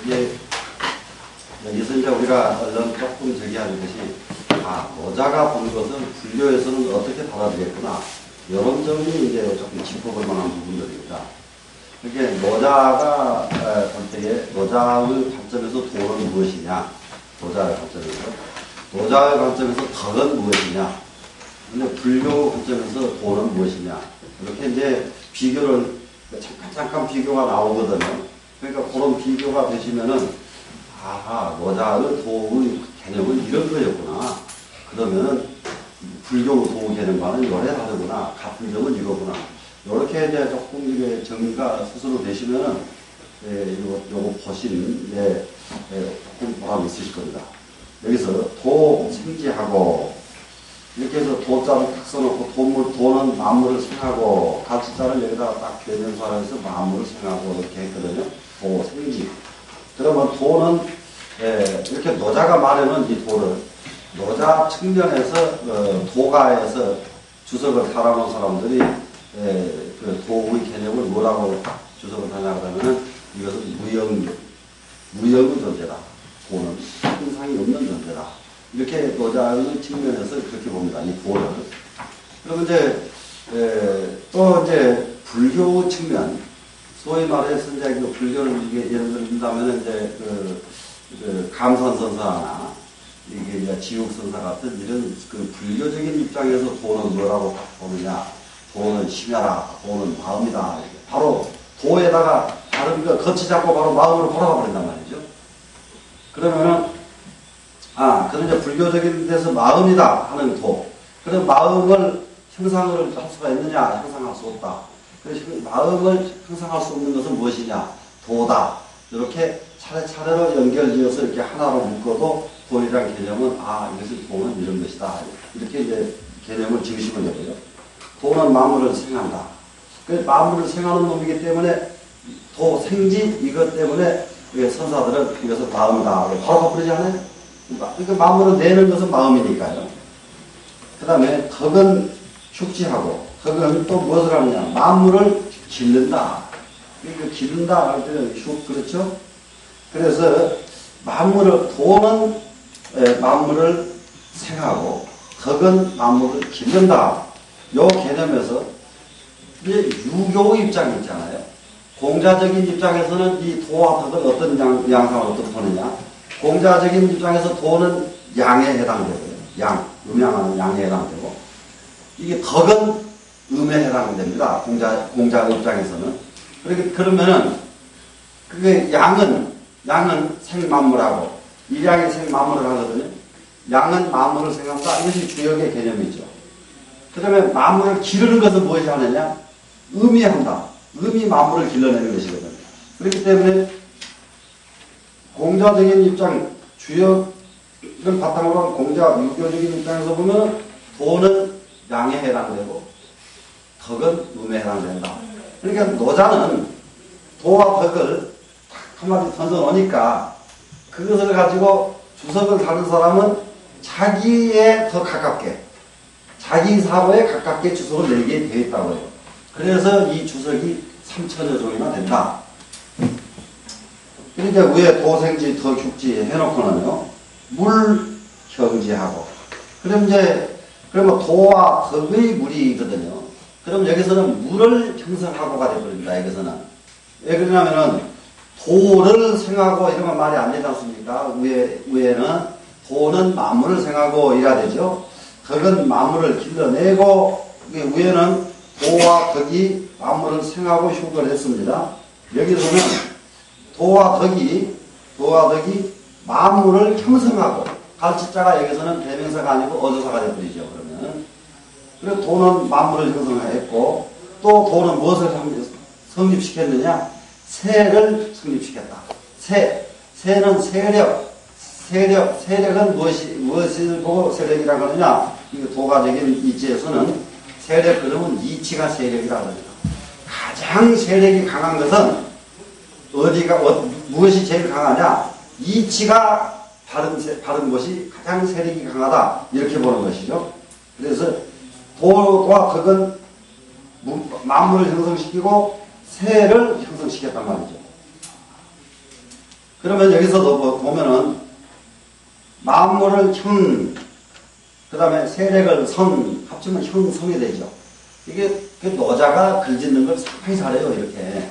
이게 여기서 이제 우리가 얼른 조금 저기하는 것이 노자가 본 것은 불교에서는 어떻게 받아들였구나 이런 점이 이제 조금 짚어볼 만한 부분들입니다. 이렇게 노자가 볼 때에 노자의 관점에서 도는 무엇이냐, 노자의 관점에서 덕은 무엇이냐, 근데 불교 관점에서 도는 무엇이냐, 이렇게 이제 비교를 잠깐 비교가 나오거든요. 그러니까 그런 비교가 되시면은 노자의 도의 개념은 이런 거였구나. 그러면은 불교 도 개념과는 요래 다르구나. 같은 점은 이거구나. 이렇게 이제 조금 이게 정리가 스스로 되시면은 요거 보신 조금 보람 있으실 겁니다. 여기서 도 생지하고 이렇게 해서 도자를 딱 써놓고 도는 만물을 생하고 가치자를 여기다가 딱 개념화해서 만물을 생하고 이렇게 했거든요. 도 생지. 그러면 도는 이렇게 노자가 말하는 이 도를 노자 측면에서 도가에서 주석을 달아놓은 사람들이 그 도의 개념을 뭐라고 주석을 하냐 그러면은 이것은 무형의 존재다. 도는 형상이 없는 존재다. 이렇게 노자의 측면에서 그렇게 봅니다. 이 도를. 그럼 이제 또 이제 불교 측면, 소위 말해서 이제 그 불교를 이게 예를 들자면은 이제 그 감산선사나 이게 이제 지옥선사 같은 이런 그 불교적인 입장에서 도는 뭐라고 보느냐? 도는 심야라, 도는 마음이다. 바로 도에다가 다른 거 거치 잡고 바로 마음으로 돌아가 버린단 말이죠. 그러면은 그럼 이제 불교적인 데서 마음이다 하는 도. 그럼 마음을 형상을 할 수가 있느냐? 형상할 수 없다. 그래서 마음을 형상할 수 없는 것은 무엇이냐? 도다. 이렇게 차례차례로 연결지어서 이렇게 하나로 묶어도 도이라는 개념은 이것은 도는 이런 것이다. 이렇게 이제 개념을 지으시면 되고요. 도는 만물을 생한다. 그 만물을 생하는 놈이기 때문에 도 생지 이것 때문에 선사들은 이것은 마음이다. 바로 바꾸지 않아요? 그러니까 만물을 내는 것은 마음이니까요. 그 다음에 덕은 축지하고 덕은 또 무엇을 하느냐? 만물을 기른다. 그러니까 기른다 할 때는 그렇죠? 그래서 도는 만물을 생하고 덕은 만물을 기른다. 요 개념에서 이제 유교 입장이 있잖아요. 공자적인 입장에서는 이 도와 덕은 어떤 양상을 어떻게 보느냐? 공자적인 입장에서 도는 양에 해당되고요. 음양하는 양에 해당되고 이게 덕은 음에 해당됩니다. 공자 입장에서는. 그러면은 그게 양은 생만물하고 일양이 생만물을 하거든요. 양은 만물을 생한다. 이것이 주역의 개념이죠. 그러면 만물을 기르는 것은 무엇이 하느냐? 음이 한다. 음이 만물을 길러내는 것이거든요. 그렇기 때문에 공자적인 입장, 주역을 바탕으로 한 공자 유교적인 입장에서 보면 도는 양에 해당되고 덕은 음에 해당된다. 그러니까 노자는 도와 덕을 한마디 던져놓으니까 그것을 가지고 주석을 다른 사람은 자기에 더 가깝게 자기 사고에 가깝게 주석을 내게 되어 있다고 해요. 그래서 이 주석이 3천여 종이나 된다. 그러니까 위에 도생지, 덕육지 해놓고는요, 물형지하고. 그러면 도와 덕의 물이거든요. 그럼 여기서는 물을 형성하고가 되어버립니다. 여기서는. 왜 그러냐면은, 도를 생하고 이러면 말이 안 되지 않습니까? 위에는 도는 만물을 생하고 이래야 되죠. 덕은 만물을 길러내고, 위에는 도와 덕이 만물을 생하고 휴거를 했습니다. 여기서는 도와 덕이 만물을 형성하고, 갈치자가 여기서는 대명사가 아니고 어조사가 되어버리죠. 그러면. 그리고 도는 만물을 형성했고, 또 도는 무엇을 성립시켰느냐? 세를 성립시켰다. 세는 세력은 무엇을 보고 세력이라고 하느냐? 도가적인 이치에서는 세력, 그러면 이치가 세력이라고 합니다. 가장 세력이 강한 것은 무엇이 제일 강하냐? 이치가 바른 것이 가장 세력이 강하다. 이렇게 보는 것이죠. 그래서 도와 덕은 만물을 형성시키고 세를 형성시켰단 말이죠. 그러면 여기서도 보면은 만물을 형, 그 다음에 세력을 성, 합치면 형성이 되죠. 이게 그 노자가 글 짓는 걸 상당히 잘해요, 이렇게.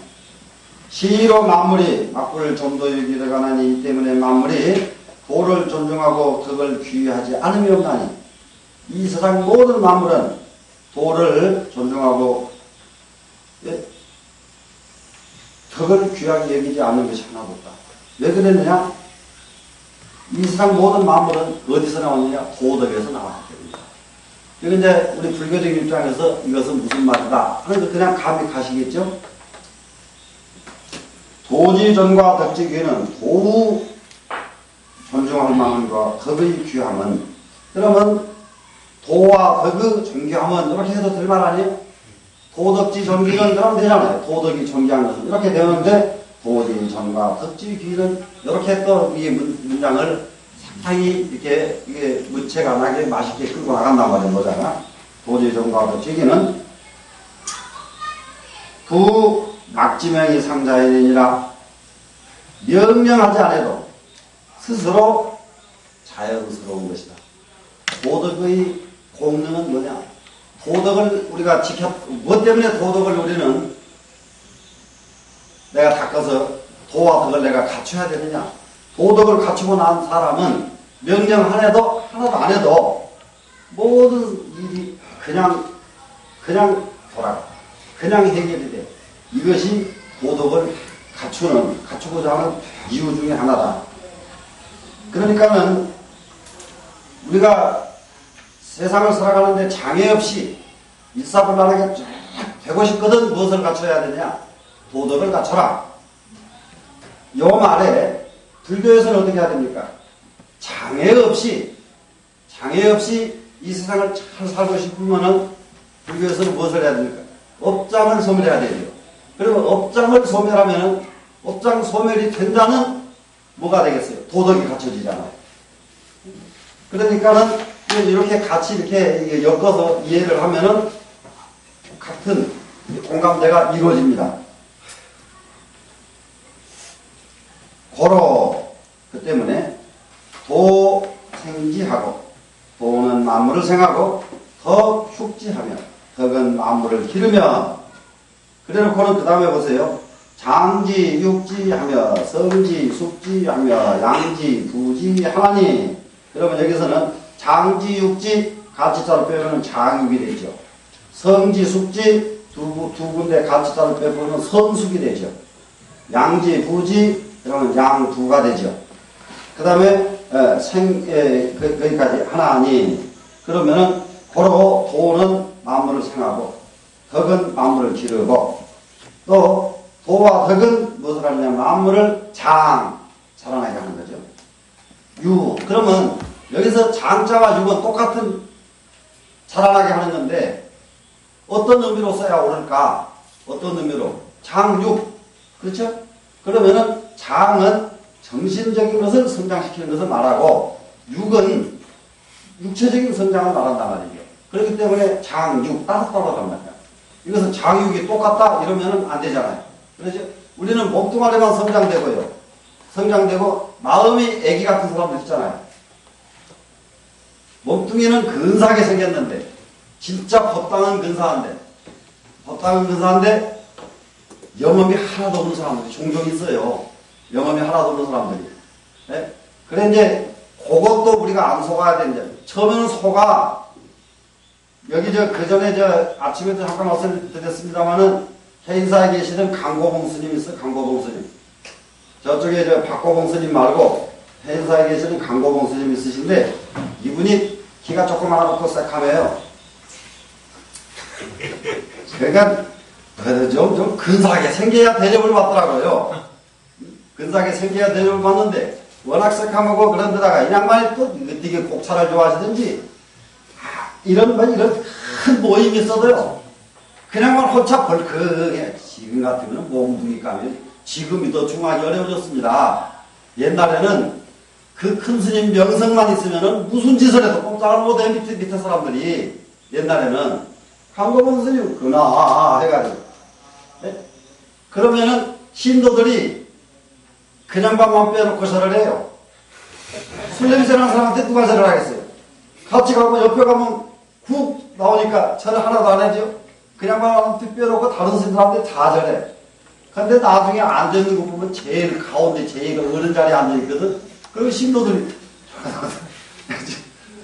시로 만물이 막불 좀도육이 되가나니 때문에 만물이 도를 존중하고 덕을 귀하지 않으며 없나니 이 세상 모든 만물은 도를 존중하고 덕을 귀하게 여기지 않는 것이 하나도 없다. 왜 그랬느냐? 이 세상 모든 만물은 어디서 나왔느냐? 도덕에서 나왔기 때문이다. 이거 이제 우리 불교적인 입장에서 이것은 무슨 말이다 하는 거 그냥 감이 가시겠죠? 도지전과 덕지귀는 도우 존중할 만함과 덕의 귀함은, 그러면 도와 덕의 존귀함은 이렇게 해도 될 말 아니에요? 도덕지 존귀는 그러면 되잖아요. 도덕이 존귀한 것은 이렇게 되는데 도지전과 덕지귀는 이렇게 또 이 문장을 상당히 이렇게 이게 무채가 나게 맛있게 끌고 나간단 말이에요. 노자가. 도지전과 덕지귀는 부 막지명이 상자이니라 명령하지 않아도 스스로 자연스러운 것이다. 도덕의 공능은 뭐냐? 도덕을 우리가 뭐 때문에 도덕을 우리는 내가 닦아서 도와 덕을 내가 갖춰야 되느냐? 도덕을 갖추고 난 사람은 명령 하나도 안 해도 모든 일이 그냥 돌아가. 그냥 해결이 돼. 이것이 도덕을 갖추고자 하는 이유 중에 하나다. 그러니까는 우리가 세상을 살아가는데 장애 없이 일사불란하게 쫙 되고 싶거든 무엇을 갖춰야 되냐? 도덕을 갖춰라. 요 말에 불교에서는 어떻게 해야 됩니까? 장애 없이 이 세상을 잘 살고 싶으면은 불교에서는 무엇을 해야 됩니까? 업장을 소멸해야 되죠. 그러면 업장을 소멸하면 업장 소멸이 된다는 뭐가 되겠어요? 도덕이 갖춰지잖아요. 그러니까는 이렇게 같이 이렇게 엮어서 이해를 하면은 같은 공감대가 이루어집니다. 고로 그 때문에 도생지하고 도는 만물을 생하고 덕 축지하며 덕은 만물을 기르며 그래놓고는 그 다음에 보세요. 장지 육지하며 성지 숙지하며 양지 부지 하나니 그러면 여기서는 장지 육지 가치자를 빼면 장육이 되죠. 성지 숙지 두 군데 가치자를 빼보면 성숙이 되죠. 양지 부지 그러면 양두가 되죠. 그 다음에 거기까지 하나니 그러면은 고로 도는 만물을 생하고 덕은 만물을 기르고 또 도와 덕은 무엇을 하느냐 만물을 자라나게 하는 거죠. 유 그러면 여기서 장자와 육은 똑같은 자라나게 하는 건데 어떤 의미로 써야 옳을까? 어떤 의미로? 장육 그렇죠? 그러면은 장은 정신적인 것을 성장시키는 것을 말하고 육은 육체적인 성장을 말한단 말이죠. 그렇기 때문에 장육 따로따로 말이야. 이것은 장육이 똑같다 이러면 안 되잖아요. 그렇죠? 우리는 몸뚱아리만 성장되고요. 성장되고 마음이 애기 같은 사람들 있잖아요. 몸뚱이는 근사하게 생겼는데 진짜 법당은 근사한데 영험이 하나도 없는 사람들이 종종 있어요. 영험이 하나도 없는 사람들이. 네? 그래 이제 그것도 우리가 안 속아야 되는데 처음에는 속아. 여기 그 전에 아침에도 잠깐 말씀드렸습니다만은 해인사에 계시는 강고봉 스님 있어요. 강고봉 스님. 저쪽에 박고봉 스님 말고 해인사에 계시는 강고봉 스님 있으신데 이분이 키가 조그마하고 새카매요. 그러니까 좀 근사하게 생겨야 대접을 받더라고요. 근사하게 생겨야 대접을 받는데 워낙 새카매고 그런 데다가 이 양반이 또 되게 곡차를 좋아하시든지 이런 큰 모임이 있어도요. 그냥만 혼자 벌크해. 지금 같으면 몽둥이 까면 지금이 더 중하기 어려워졌습니다. 옛날에는 그 큰 스님 명성만 있으면은 무슨 짓을 해도 꼼짝을 못해 밑에 사람들이 옛날에는 강고봉 스님 그나 해가지고 네? 그러면은 신도들이 그냥 밥만 빼놓고 절을 해요. 술 냄새 나는 사람한테 누가 절을 하겠어요? 같이 가고 옆에 가면 국 나오니까 절을 하나도 안 하죠. 그냥 밥만 빼놓고 다른 신들한테 다 절해. 근데 나중에 앉아있는 거 보면 제일 가운데 제일 어른 자리에 앉아있거든. 그리고 신도들이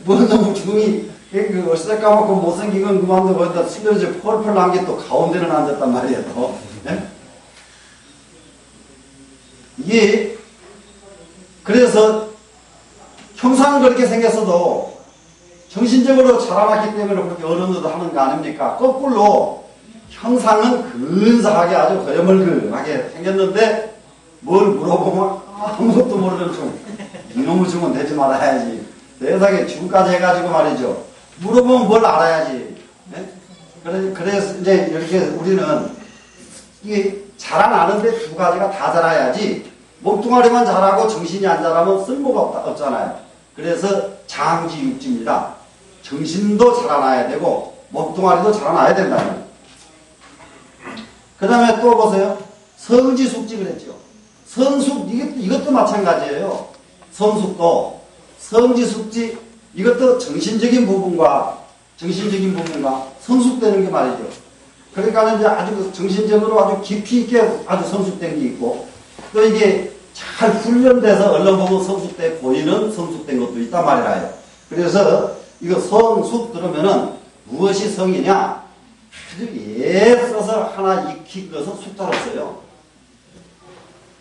뭐 너무 중이 그 어시다 까맣고 못생긴 건 그만두고 거기다 숙여져 펄펄 난 게 또 가운데는 앉았단 말이에요. 또. 네? 이게 그래서 형상은 그렇게 생겼어도 정신적으로 자라났기 때문에 그렇게 어른들도 하는 거 아닙니까? 거꾸로 형상은 근사하게 아주 거여멀근하게 생겼는데 뭘 물어보면 아무것도 모르는 중 이놈의 중은 되지 말아야지. 세상에 중까지 해가지고 말이죠. 물어보면 뭘 알아야지. 네? 그래서 이제 이렇게 우리는 이게 자라나는데 두 가지가 다 자라야지 몸뚱아리만 자라고 정신이 안 자라면 쓸모가 없잖아요. 그래서 장지육지입니다. 정신도 자라나야 되고 몸뚱아리도 자라나야 된다는. 그 다음에 또 보세요. 성지숙지 그랬죠. 성숙 이것도 마찬가지예요. 성숙도 성지숙지 이것도 정신적인 부분과 성숙되는 게 말이죠. 그러니까 이제 아주 정신적으로 아주 깊이 있게 아주 성숙된 게 있고 또 이게 잘 훈련돼서 얼른 보면 성숙돼 보이는 성숙된 것도 있단 말이라요. 그래서 이거 성숙 들으면은 무엇이 성이냐? 아주 애써서 하나 익힌 것은 숙자로 써요.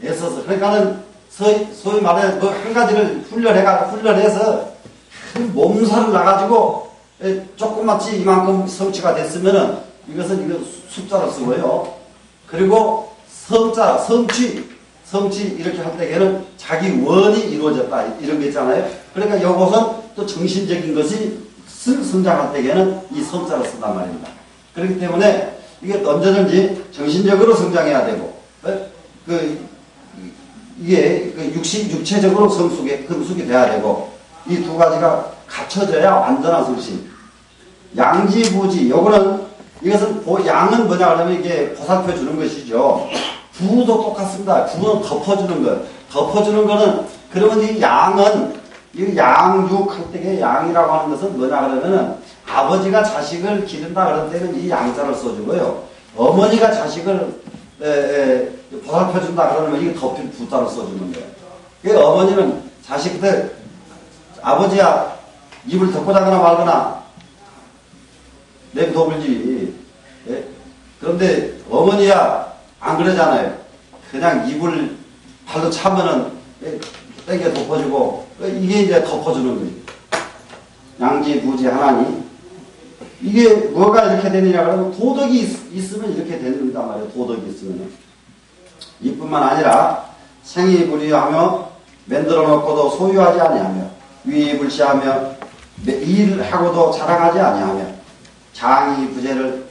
애써서. 그러니까는 소위 말해 뭐 한 가지를 훈련해서 몸살을 나가지고 조금만치 이만큼 성취가 됐으면은 이것은 이거 숫자로 쓰고요. 그리고 성자, 성취 이렇게 할 때에는 자기 원이 이루어졌다 이런 게 있잖아요. 그러니까 이것은 또 정신적인 것이 성장할 때에는 이 성자로 쓴단 말입니다. 그렇기 때문에 이게 언제든지 정신적으로 성장해야 되고 이게 육체적으로 성숙이 돼야 되고 이 두 가지가 갖춰져야 완전한 성신. 양지부지 이것은 양은 뭐냐 하면 이게 보살펴 주는 것이죠. 부도 똑같습니다. 부는 덮어주는 것. 덮어주는 거는 그러면 이 양은 이 양육할 때의 양이라고 하는 것은 뭐냐 그러면은 아버지가 자식을 기른다 그럴 때는 이 양자를 써주고요. 어머니가 자식을 보살펴준다 그러면 이게 덮인 부자를 써주는 거예요. 그 어머니는 자식들 아버지야 입을 덮고 자거나 말거나 내버려두지. 예? 그런데 어머니야 안 그러잖아요. 그냥 입을 발로 차면은 땡겨 덮어주고 이게 이제 덮어주는 거예요. 양지부지 하나니 이게 뭐가 이렇게 되느냐 그러면 도덕이 있으면 이렇게 된단 말이에요. 도덕이 있으면 이뿐만 아니라 생이불이하며 만들어 놓고도 소유하지 아니하며 위불시하며 일하고도 자랑하지 아니하며 장이부재를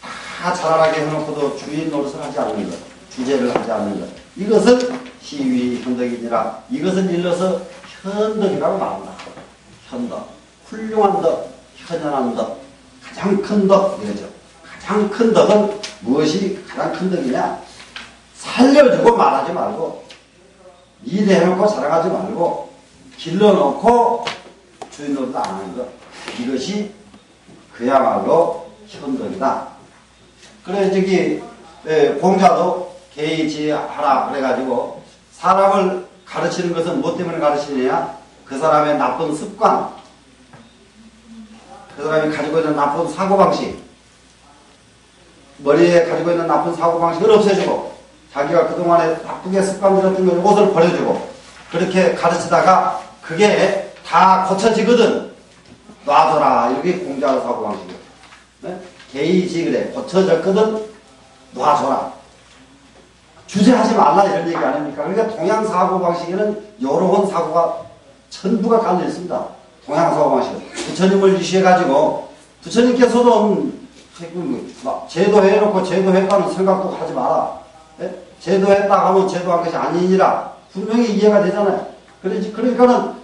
다 자라나게 해놓고도 주인 노릇을 하지 않는 것, 주제를 하지 않는 것. 이것은 희위 현덕이니라. 이것은 일러서 현덕이라고 말한다. 현덕, 훌륭한 덕, 현연한 덕, 가장 큰 덕 이거죠. 가장 큰 덕은 무엇이 가장 큰 덕이냐? 살려주고 말하지 말고 일해놓고 자랑하지 말고 길러놓고 주인 노릇 안 하는 것. 이것이 그야말로 현덕이다. 그래 저기 공자도 개의지하라 그래가지고 사람을 가르치는 것은 무엇 때문에 가르치느냐? 그 사람의 나쁜 습관, 그 사람이 가지고 있는 나쁜 사고방식, 머리에 가지고 있는 나쁜 사고방식을 없애주고 자기가 그동안에 나쁘게 습관 들였던 걸 이것을 버려주고 그렇게 가르치다가 그게 다 고쳐지거든. 놔둬라. 이게 공자의 사고방식이에요. 네? 개의지 그래. 고쳐졌거든. 놔둬라. 주제하지 말라 이런 얘기 아닙니까? 그러니까 동양 사고방식에는 여러 사고가 전부가 깔려 있습니다. 동양 사고방식은. 부처님을 이시해가지고 부처님께서도 제도해놓고 제도했다는 생각도 하지 마라. 네? 제도했다 하면 제도한 것이 아니니라. 분명히 이해가 되잖아요. 그러니까는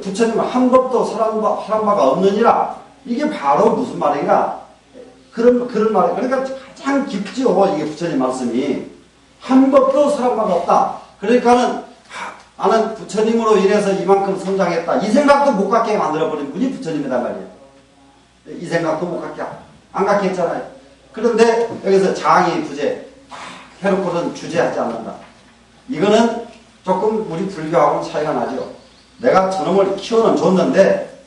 부처님은 한 법도 사람 바가 없느니라. 이게 바로 무슨 말인가? 그런 말이에요. 그러니까 가장 깊죠. 이게 부처님 말씀이. 한 법도 사람 바가 없다. 그러니까는 나는 부처님으로 인해서 이만큼 성장했다. 이 생각도 못 갖게 만들어버린 분이 부처님이란 말이에요. 이 생각도 못 갖게 안 갖게 했잖아요. 그런데 여기서 장이 부재, 해놓고는 주제하지 않는다. 이거는 조금 우리 불교하고는 차이가 나죠. 내가 저놈을 키워는 줬는데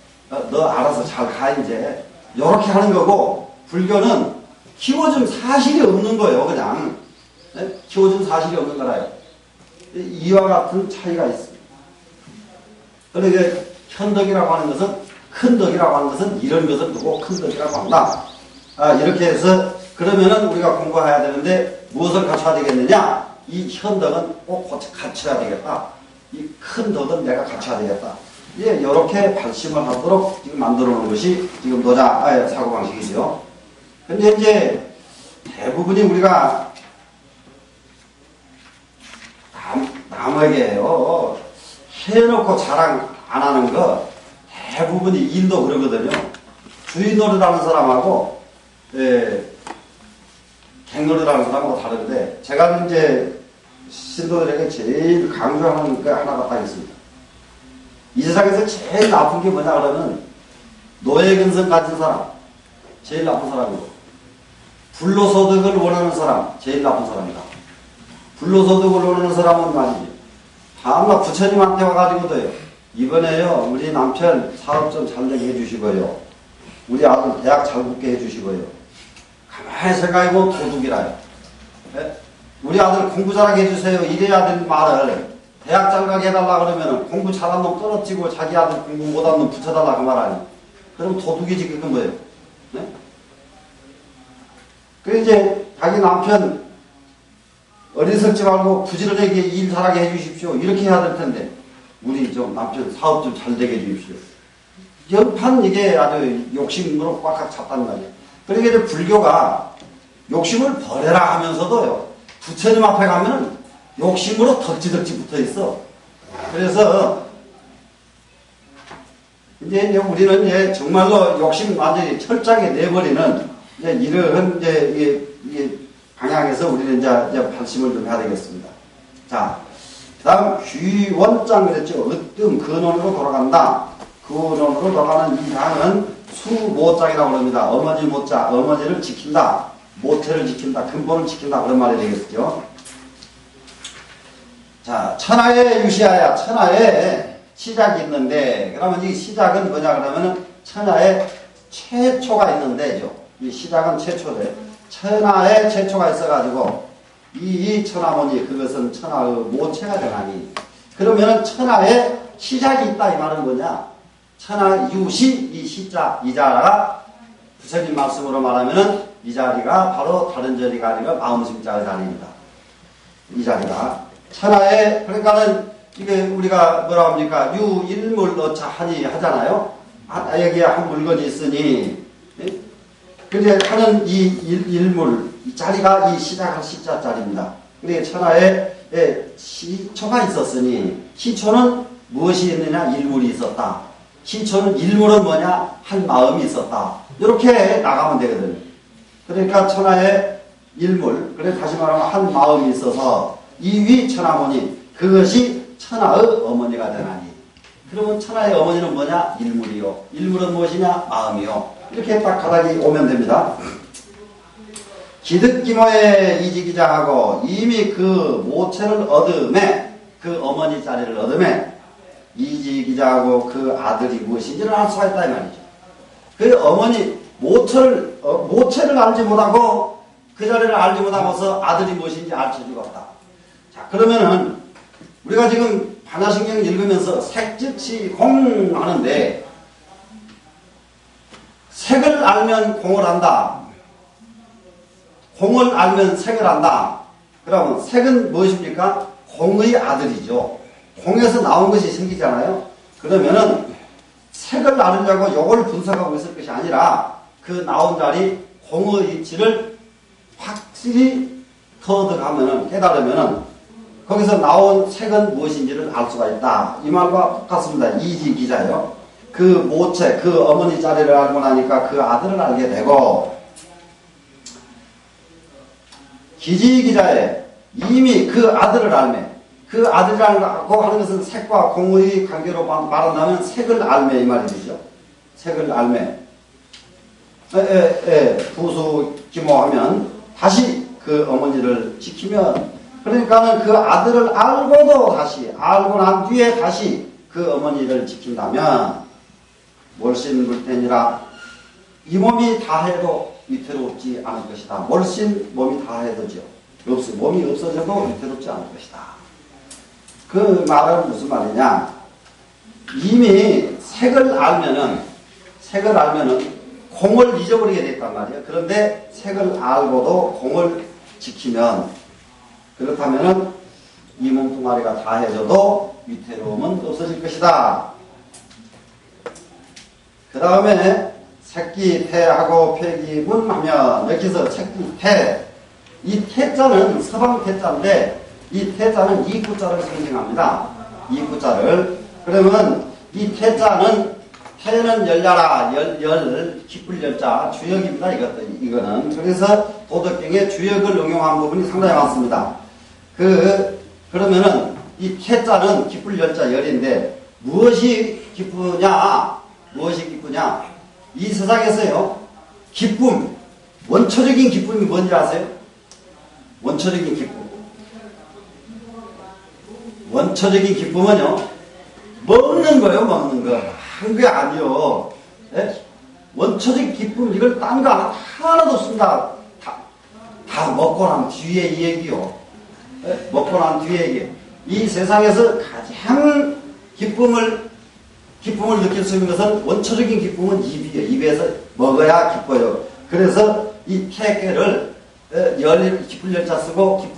너 알아서 잘 가 이제 이렇게 하는 거고, 불교는 키워준 사실이 없는 거예요. 그냥 키워준 사실이 없는 거라요. 이와 같은 차이가 있습니다. 그러니까 현덕이라고 하는 것은, 큰 덕이라고 하는 것은 이런 것을 두고 큰 덕이라고 한다. 이렇게 해서 그러면은 우리가 공부해야 되는데 무엇을 갖춰야 되겠느냐? 이 현덕은 꼭 갖춰야 되겠다. 이 큰 덕은 내가 갖춰야 되겠다. 예, 이렇게 발심을 하도록 지금 만들어 놓은 것이 지금 사고방식이죠. 근데 이제 대부분이 우리가 남에게요, 해놓고 자랑 안 하는 거 대부분이 일도 그러거든요. 주인 노릇하는 사람하고 갱노릇하는 사람하고 다른데, 제가 이제 신도들에게 제일 강조하는 게 하나가 딱 있습니다. 이 세상에서 제일 나쁜 게 뭐냐 그러면 노예근성 가진 사람, 제일 나쁜 사람이고, 불로소득을 원하는 사람, 제일 나쁜 사람이다. 불로소득을 원하는 사람은 말이지, 다음날 부처님한테 와가지고도요, 이번에요 우리 남편 사업 좀 잘 되게 해주시고요, 우리 아들 대학 잘 붙게 해주시고요. 가만히 생각해보면 도둑이라요. 네? 우리 아들 공부 잘하게 해주세요 이래야 될 말을 대학 잘 가게 해달라 그러면 공부 잘한 놈 떨어지고 자기 아들 공부 못한 놈 붙여달라 그 말 아니. 그럼 도둑이지. 그건 뭐예요? 네? 그 이제 자기 남편 어리석지 말고 부지런하게 일 잘하게 해주십시오 이렇게 해야 될 텐데, 우리 좀 남편 사업 좀 잘 되게 해주십시오. 연판 이게 아주 욕심으로 꽉꽉 찼단 말이에요. 그러니까 이제 불교가 욕심을 버려라 하면서도요, 부처님 앞에 가면은 욕심으로 덕지덕지 붙어 있어. 그래서 이제 우리는 이제 정말로 욕심 완전히 철저하게 내버리는 이런 이제 방향에서 우리는 이제 발심을 좀 해야 되겠습니다. 자, 그 다음 귀원장 그랬죠. 으뜸 근원으로 돌아간다. 근원으로 돌아가는 이 장은 수모장이라고 합니다. 어머니 모자, 어머니를 지킨다. 모태를 지킨다. 근본을 지킨다. 그런 말이 되겠죠. 자, 천하에 유시하야. 천하에 시작이 있는데, 그러면 이 시작은 뭐냐 그러면은 천하에 최초가 있는데죠. 이 시작은 최초래. 천하에 최초가 있어가지고 이 천하모니 그것은 천하의 모체가 되나니, 그러면은 천하에 시작이 있다 이 말은 뭐냐? 천하 유시, 이 시자, 이 자가 부처님 말씀으로 말하면은 이 자리가 바로 다른 자리가 아니라 마음심자의 자리입니다. 이 자리가 천하에, 그러니까는 이게 우리가 뭐라 합니까? 유일물 어차 하니 하잖아요. 여기에 한 물건이 있으니, 근데 하는 이 일물, 이 자리가 이 시작할 시자 자리입니다. 그러니까 천하에 시초가 있었으니, 시초는 무엇이 있느냐? 일물이 있었다. 시초는 일물은 뭐냐? 한 마음이 있었다. 이렇게 나가면 되거든요. 그러니까 천하에 일물, 그래 다시 말하면 한 마음이 있어서 이위 천하모니, 그것이 천하의 어머니가 되나니. 그러면 천하의 어머니는 뭐냐? 일물이요. 일물은 무엇이냐? 마음이요. 이렇게 딱 가닥이 오면 됩니다. 기득기모의 이지기장하고 이미 그 모체를 얻음에, 그 어머니 자리를 얻음에 이지기장하고 그 아들이 무엇인지를 알 수가 있다 이 말이죠. 그 어머니 모체를 알지 못하고 그 자리를 알지 못하고서 아들이 무엇인지 알 수가 없다. 자, 그러면은 우리가 지금 반야신경 읽으면서 색즉시 공 하는데, 색을 알면 공을 한다. 공을 알면 색을 한다. 그러면 색은 무엇입니까? 공의 아들이죠. 공에서 나온 것이 생기잖아요. 그러면은 색을 알으려고 요걸 분석하고 있을 것이 아니라 그 나온 자리 공의 이치를 확실히 터득하면은, 깨달으면은 거기서 나온 색은 무엇인지를 알 수가 있다. 이 말과 똑같습니다. 이지기자요. 그 모체, 그 어머니 자리를 알고 나니까 그 아들을 알게 되고, 기지기자에 이미 그 아들을 알매, 그 아들이라고 하는 것은 색과 공의 관계로 말한다면 색을 알매 이 말이 되죠. 색을 알매. 부수 기모하면 다시 그 어머니를 지키면, 그러니까는 그 아들을 알고도 다시 알고 난 뒤에 다시 그 어머니를 지킨다면 몰신불태니라. 이 몸이 다 해도 위태롭지 않을 것이다. 몰신 몸이 다 해도죠. 몸이 없어져도 위태롭지 않을 것이다. 그 말은 무슨 말이냐? 이미 색을 알면은 공을 잊어버리게 됐단 말이에요. 그런데 색을 알고도 공을 지키면, 그렇다면은 이 몸뚱아리가 다 해져도 위태로움은 없어질 것이다. 그 다음에 새끼 태하고 폐기문하면, 여기서 새끼 태, 이 태자는 서방 태자인데 이 태자는 이구자를 상징합니다. 이구자를. 그러면 이 태자는, 태는 열려라, 기쁠 열자, 주역입니다. 이거는. 그래서 도덕경에 주역을 응용한 부분이 상당히 많습니다. 그러면은 이 태자는 기쁠 열자 열인데 무엇이 기쁘냐? 이 세상에서요, 기쁨, 원초적인 기쁨이 뭔지 아세요? 원초적인 기쁨은요, 먹는 거예요, 먹는 거. 한 게 아니요. 예? 원초적 기쁨, 이걸 딴 거 하나도 없습니다. 다 먹고 난 뒤에 이 얘기요. 예? 먹고 난 뒤에 얘기. 이 세상에서 가장 기쁨을 느낄 수 있는 것은, 원초적인 기쁨은 입이에요. 입에서 먹어야 기뻐요. 그래서 이 태계를 기쁠 열자 쓰고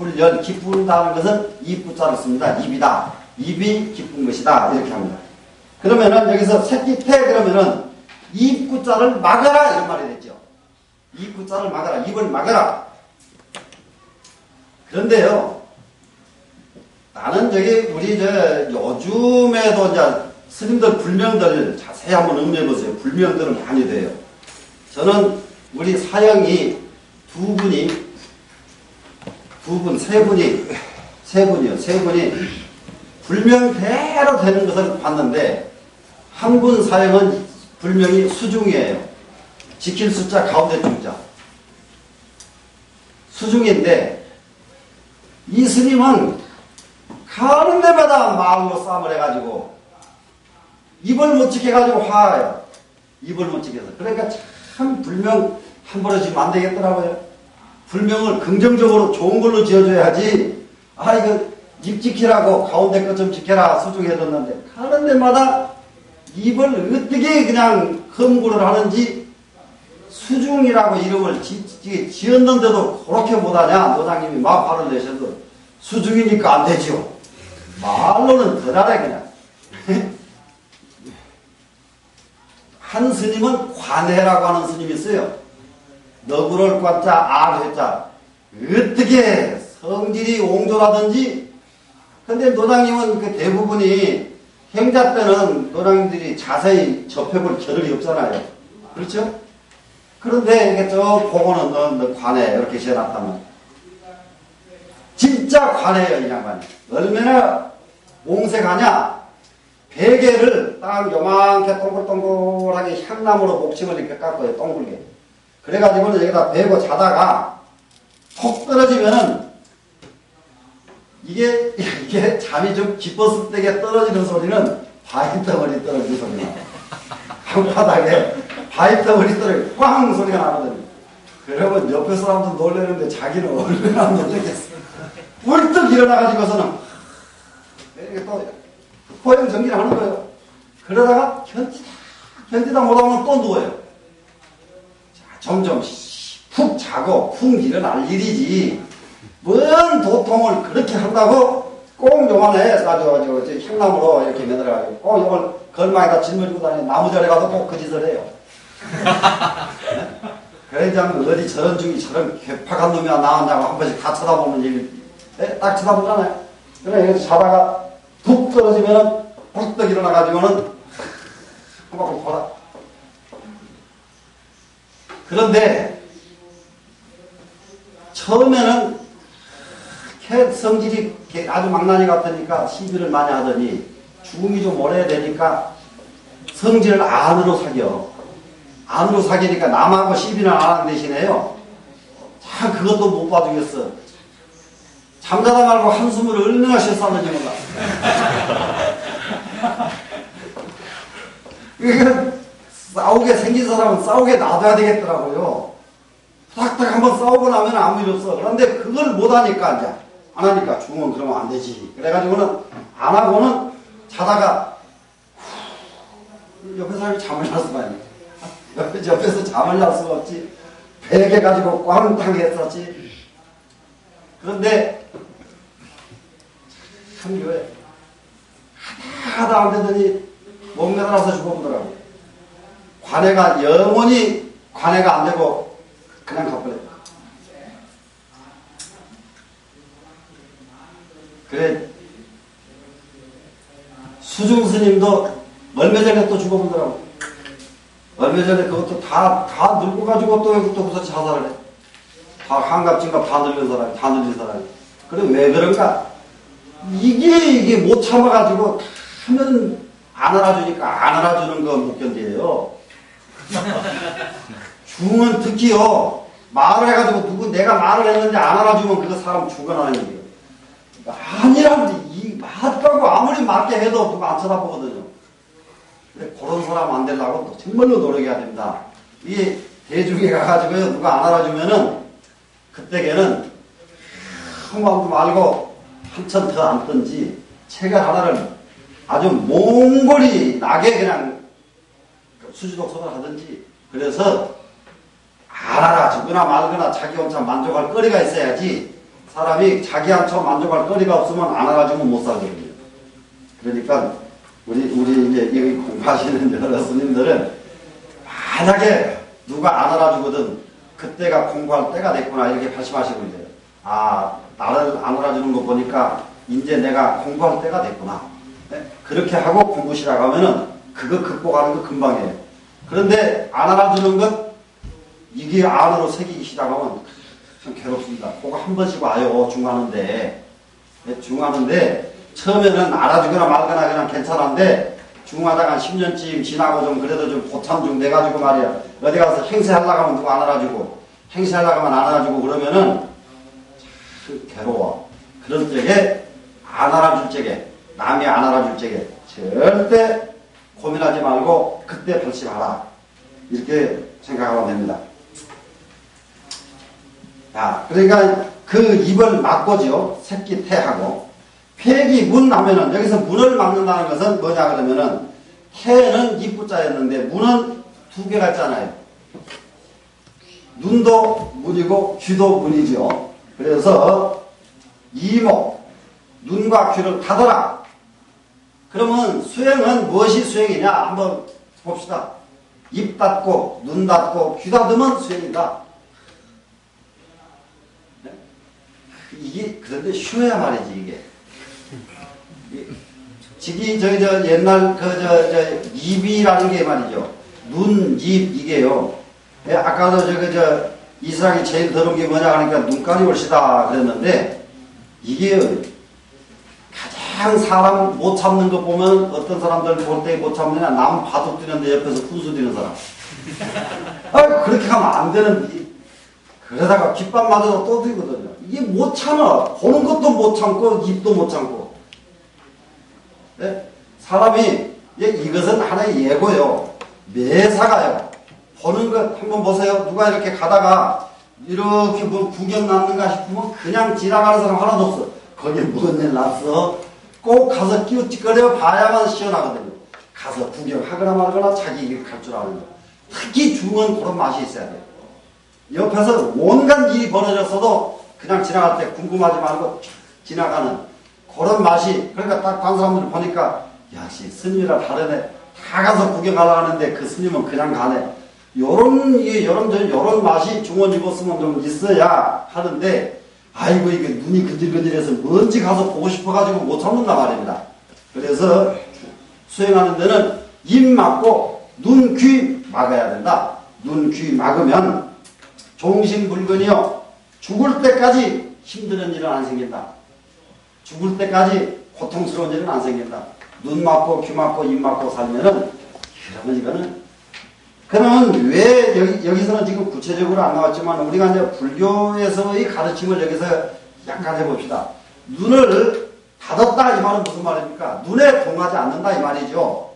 기쁘다는 것은 이쁘자를 씁니다. 입이다. 입이 기쁜 것이다. 이렇게 합니다. 그러면은 여기서 새끼 태 그러면은 입구자를 막아라 이런 말이 됐죠. 입구자를 막아라. 입을 막아라. 그런데요, 나는 우리 요즘에도 이제 스님들 불명들 자세히 한번 음미해보세요. 불명들은 많이 돼요. 저는 우리 사형이 세 분이 불명대로 되는 것을 봤는데, 한 분 사형은 불명이 수중이에요. 지킬 숫자 가운데 중자. 수중인데, 이 스님은 가는 데마다 말로 싸움을 해가지고, 입을 못 지켜가지고 화해요. 입을 못 지켜서. 그러니까 참 불명 함부로 지면 안 되겠더라고요. 불명을 긍정적으로 좋은 걸로 지어줘야지. 이거 입 지키라고 가운데 것 좀 지켜라 수중해줬는데, 가는 데마다 입을 어떻게 그냥 험구를 하는지, 수중이라고 이름을 지었는데도 그렇게 못하냐. 노장님이 막 화를 내셔도 수중이니까 안 되지요. 말로는 더 잘해 그냥. 한 스님은 관해라고 하는 스님이 있어요. 너구를 관자 알회자. 어떻게 성질이 옹졸하든지. 근데 노장님은 그 대부분이 행자 때는 노장님들이 자세히 접해볼 겨를이 없잖아요. 그렇죠? 그런데 이게 그거는 너 관해 이렇게 지어놨다면 진짜 관해요. 이 양반이 얼마나 옹색하냐. 베개를 딱 요만하게 동글동글하게 향나무로 목침을 이렇게 깎아요. 동글게. 그래가지고는 여기다 베고 자다가 톡 떨어지면은 이게 잠이 좀 깊었을 때 떨어지는 소리는 바위덩어리 떨어지는 소리나. 방바닥에 바위덩어리 떨어지고 꽝 소리가 나거든요. 그러면 옆에 사람도 놀라는데 자기는 얼마나 놀랐겠어. 불떡 일어나가지고서는 이렇게 또 포용 정리를 하는 거예요. 그러다가 견디다 못하면 또 누워요. 자, 점점 푹 자고 푹 일어날 일이지. 뭔 도통을 그렇게 한다고 꼭 요만해 가지고 향나무로 이렇게 매달아가지고 꼭 요걸 걸망에다 짊어지고 다니는 나무절에 가서 꼭 그 짓을 해요. 그러자면 어디 저런 중이 저런 괴팍한 놈이 나왔냐고 한 번씩 다 쳐다보는 일, 딱 쳐다보잖아요. 그래 여기서 자다가 툭 떨어지면은 벌떡 일어나가지고는 한바퀴 돌아. 그런데 처음에는 성질이 아주 망나니 같으니까 시비를 많이 하더니 죽음이 좀 오래 되니까 성질을 안으로 사겨. 안으로 사귀니까 남하고 시비는 안 하는 대신에요. 참 그것도 못 봐주겠어. 잠자다 말고 한숨을 얼마나 쉬었었는지 몰라. 그러니까 싸우게 생긴 사람은 싸우게 놔둬야 되겠더라고요. 탁탁 한번 싸우고 나면 아무 일 없어. 그런데 그걸 못하니까 이제 안 하니까 죽으면 그러면 안 되지. 그래가지고는 안 하고는 자다가 옆에 사람이 잠을 잘 수가 있네. 옆에서 잠을 잘 수가 없지. 베개 가지고 꽝탕 했었지. 그런데 참 교회 하다 안 되더니 목매달아서 죽어보더라고. 관해가 영원히 관해가 안 되고 그냥 가버려. 그래 수중 스님도 얼마 전에 또 죽어보더라고. 얼마 전에 그것도 다 늙고 가지고 또 무슨 자살을 해. 다 한갑진갑 다 늙은 사람이, 다 늙은 사람이. 그래 왜 그런가? 이게 못 참아가지고 하면 안 알아주니까 안 알아주는 거 못 견뎌요. 중은 특히요. 말을 해가지고 내가 말을 했는데 안 알아주면 그거 사람 죽어나는 얘기예요. 아니라고 이 맞다고 아무리 맞게 해도 누가 안 쳐다보거든요. 근데 그런 사람 안 되려고 정말로 노력해야 됩니다. 이 대중에 가가지고요 누가 안 알아주면은 그때에는 한마음도 말고 한참 더 앉든지 책을 하나를 아주 몽골이 나게 그냥 수지독성을 하든지. 그래서 알아주거나 말거나 자기 혼자 만족할 거리가 있어야지. 사람이 자기 한처 만족할 거리가 없으면 안 알아주면 못 살거든요. 그러니까 우리 이제 여기 공부하시는 여러 스님들은 만약에 누가 안 알아주거든 그때가 공부할 때가 됐구나 이렇게 말씀하시고 이제 나를 안 알아주는 거 보니까 이제 내가 공부할 때가 됐구나. 네? 그렇게 하고 공부 시작하면은 그거 극복하는 거 금방이에요. 그런데 안 알아주는 것 이게 안으로 새기기 시작하면 참 괴롭습니다. 그거 한 번씩 와요. 중하는데. 네, 중하는데 처음에는 알아주거나 말거나 그냥 괜찮은데 중하다가 한 10년쯤 지나고 좀 그래도 좀 고참중 돼가지고 말이야. 어디 가서 행세하려고 하면 누가 안 알아주고 행세하려고 하면 안 알아주고 그러면은 참 괴로워. 그런 적에 안 알아줄 적에 남이 안 알아줄 적에 절대 고민하지 말고 그때 결심하라. 이렇게 생각하면 됩니다. 자, 그러니까 그 입을 막고지요. 새끼 태하고 폐기 문 하면은 여기서 문을 막는다는 것은 뭐냐 그러면은 태는 입구자였는데 문은 두 개가 있잖아요. 눈도 문이고 귀도 문이죠. 그래서 이목 눈과 귀를 닫아라. 그러면 수행은 무엇이 수행이냐 한번 봅시다. 입 닫고 눈 닫고 귀 닫으면 수행이다. 네? 이게 그런데 쉬워야 말이지 이게. 지기 저 옛날 입이라는 게 말이죠. 눈, 입 이게요. 아까도 이스라엘이 제일 더러운 게 뭐냐 하니까 눈깔이 올시다 그랬는데 이게 가장 사람 못 참는 거 보면 어떤 사람들 볼 때 못 참느냐 남 바둑 뛰는데 옆에서 훈수 뛰는 사람. 그렇게 하면 안 되는. 그러다가 귓밥 맞아서 또 뛰거든요. 이게 못 참아. 보는 것도 못 참고 입도 못 참고. 네? 사람이 이것은 하나의 예고요. 매사가요. 보는 것 한번 보세요. 누가 이렇게 가다가 이렇게 뭐 구경 났는가 싶으면 그냥 지나가는 사람 하나도 없어. 거기에 무슨 일 났어? 꼭 가서 끼우찌거려 봐야만 시원하거든요. 가서 구경하거나 말거나 자기 길 갈 줄 아는 거. 특히 중은 그런 맛이 있어야 돼요. 옆에서 온갖 일이 벌어졌어도 그냥 지나갈 때 궁금하지 말고 지나가는 그런 맛이. 그러니까 딱 다른 사람들 보니까 야씨 스님이라 다르네. 다 가서 구경하려고 하는데 그 스님은 그냥 가네. 요런 맛이 중원 입었으면 좀 있어야 하는데 아이고 이게 눈이 근질근질해서 뭔지 가서 보고 싶어가지고 못 참는단 말입니다. 그래서 수행하는 데는 입 막고 눈, 귀 막아야 된다. 눈, 귀 막으면 종신불근이요. 죽을 때까지 힘드는 일은 안 생긴다. 죽을 때까지 고통스러운 일은 안 생긴다. 눈 맞고 귀 맞고 입 맞고 살면은 그러면 왜 여기서는 지금 구체적으로 안 나왔지만 우리가 이제 불교에서의 가르침을 여기서 약간 해봅시다. 눈을 닫았다 이 말은 무슨 말입니까? 눈에 동하지 않는다 이 말이죠.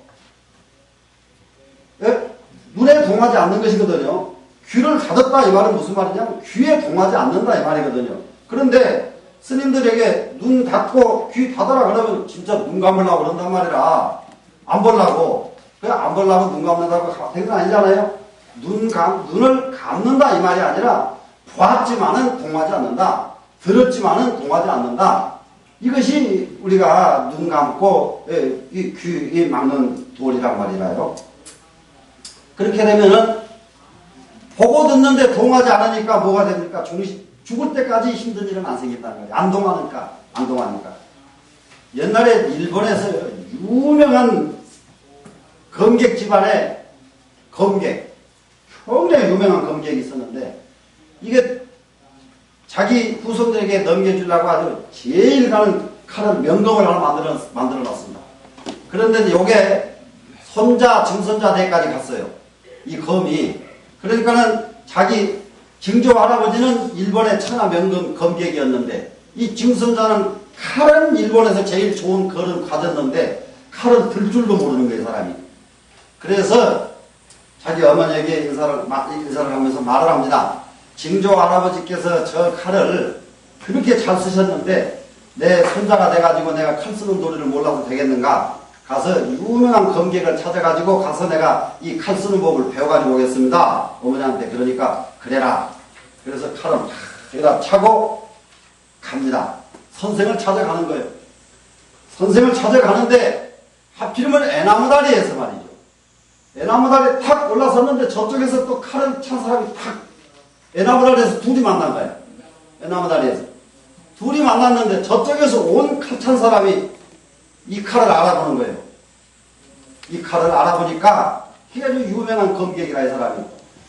예? 눈에 동하지 않는 것이거든요. 귀를 닫았다 이 말은 무슨 말이냐면 귀에 동하지 않는다 이 말이거든요. 그런데 스님들에게 눈 닫고 귀 닫아라 그러면 진짜 눈 감으려고 그런단 말이라 안 보려고 안 보려고 눈 감는다고 된 건 아니잖아요. 눈을 감는다 이 말이 아니라 보았지만은 동하지 않는다. 들었지만은 동하지 않는다. 이것이 우리가 눈 감고 이 귀 막는 도리란 말이라요. 그렇게 되면은 보고 듣는데 동하지 않으니까 뭐가 됩니까? 죽을 때까지 힘든 일은 안 생긴다는 거예요. 안 동하니까. 옛날에 일본에서 유명한 검객 집안에 굉장히 유명한 검객이 있었는데 이게 자기 후손들에게 넘겨주려고 아주 제일 가는 칼을 명검을 하나 만들어 놨습니다. 그런데 이게 손자, 증손자 대까지 갔어요. 이 검이. 그러니까는 자기 증조 할아버지는 일본의 천하 명검 검객이었는데 이 증손자는 칼은 일본에서 제일 좋은 걸을 가졌는데 칼을 들 줄도 모르는 거예요, 사람이. 그래서 자기 어머니에게 인사를 하면서 말을 합니다. 증조 할아버지께서 저 칼을 그렇게 잘 쓰셨는데 내 손자가 돼가지고 내가 칼 쓰는 도리를 몰라서 되겠는가? 가서 유명한 검객을 찾아가지고 가서 내가 이 칼 쓰는 법을 배워가지고 오겠습니다. 어머니한테. 그러니까 그래라. 그래서 칼을 여기다 차고 갑니다. 선생을 찾아가는 거예요. 선생을 찾아가는데 하필이면 애나무다리에서 말이죠. 애나무다리에 탁 올라섰는데 저쪽에서 또 칼을 찬 사람이 탁 애나무다리에서 둘이 만난 거예요. 애나무다리에서. 둘이 만났는데 저쪽에서 온 칼 찬 사람이 이 칼을 알아보는 거예요. 이 칼을 알아보니까 이게 아주 유명한 검객이라 이 사람이.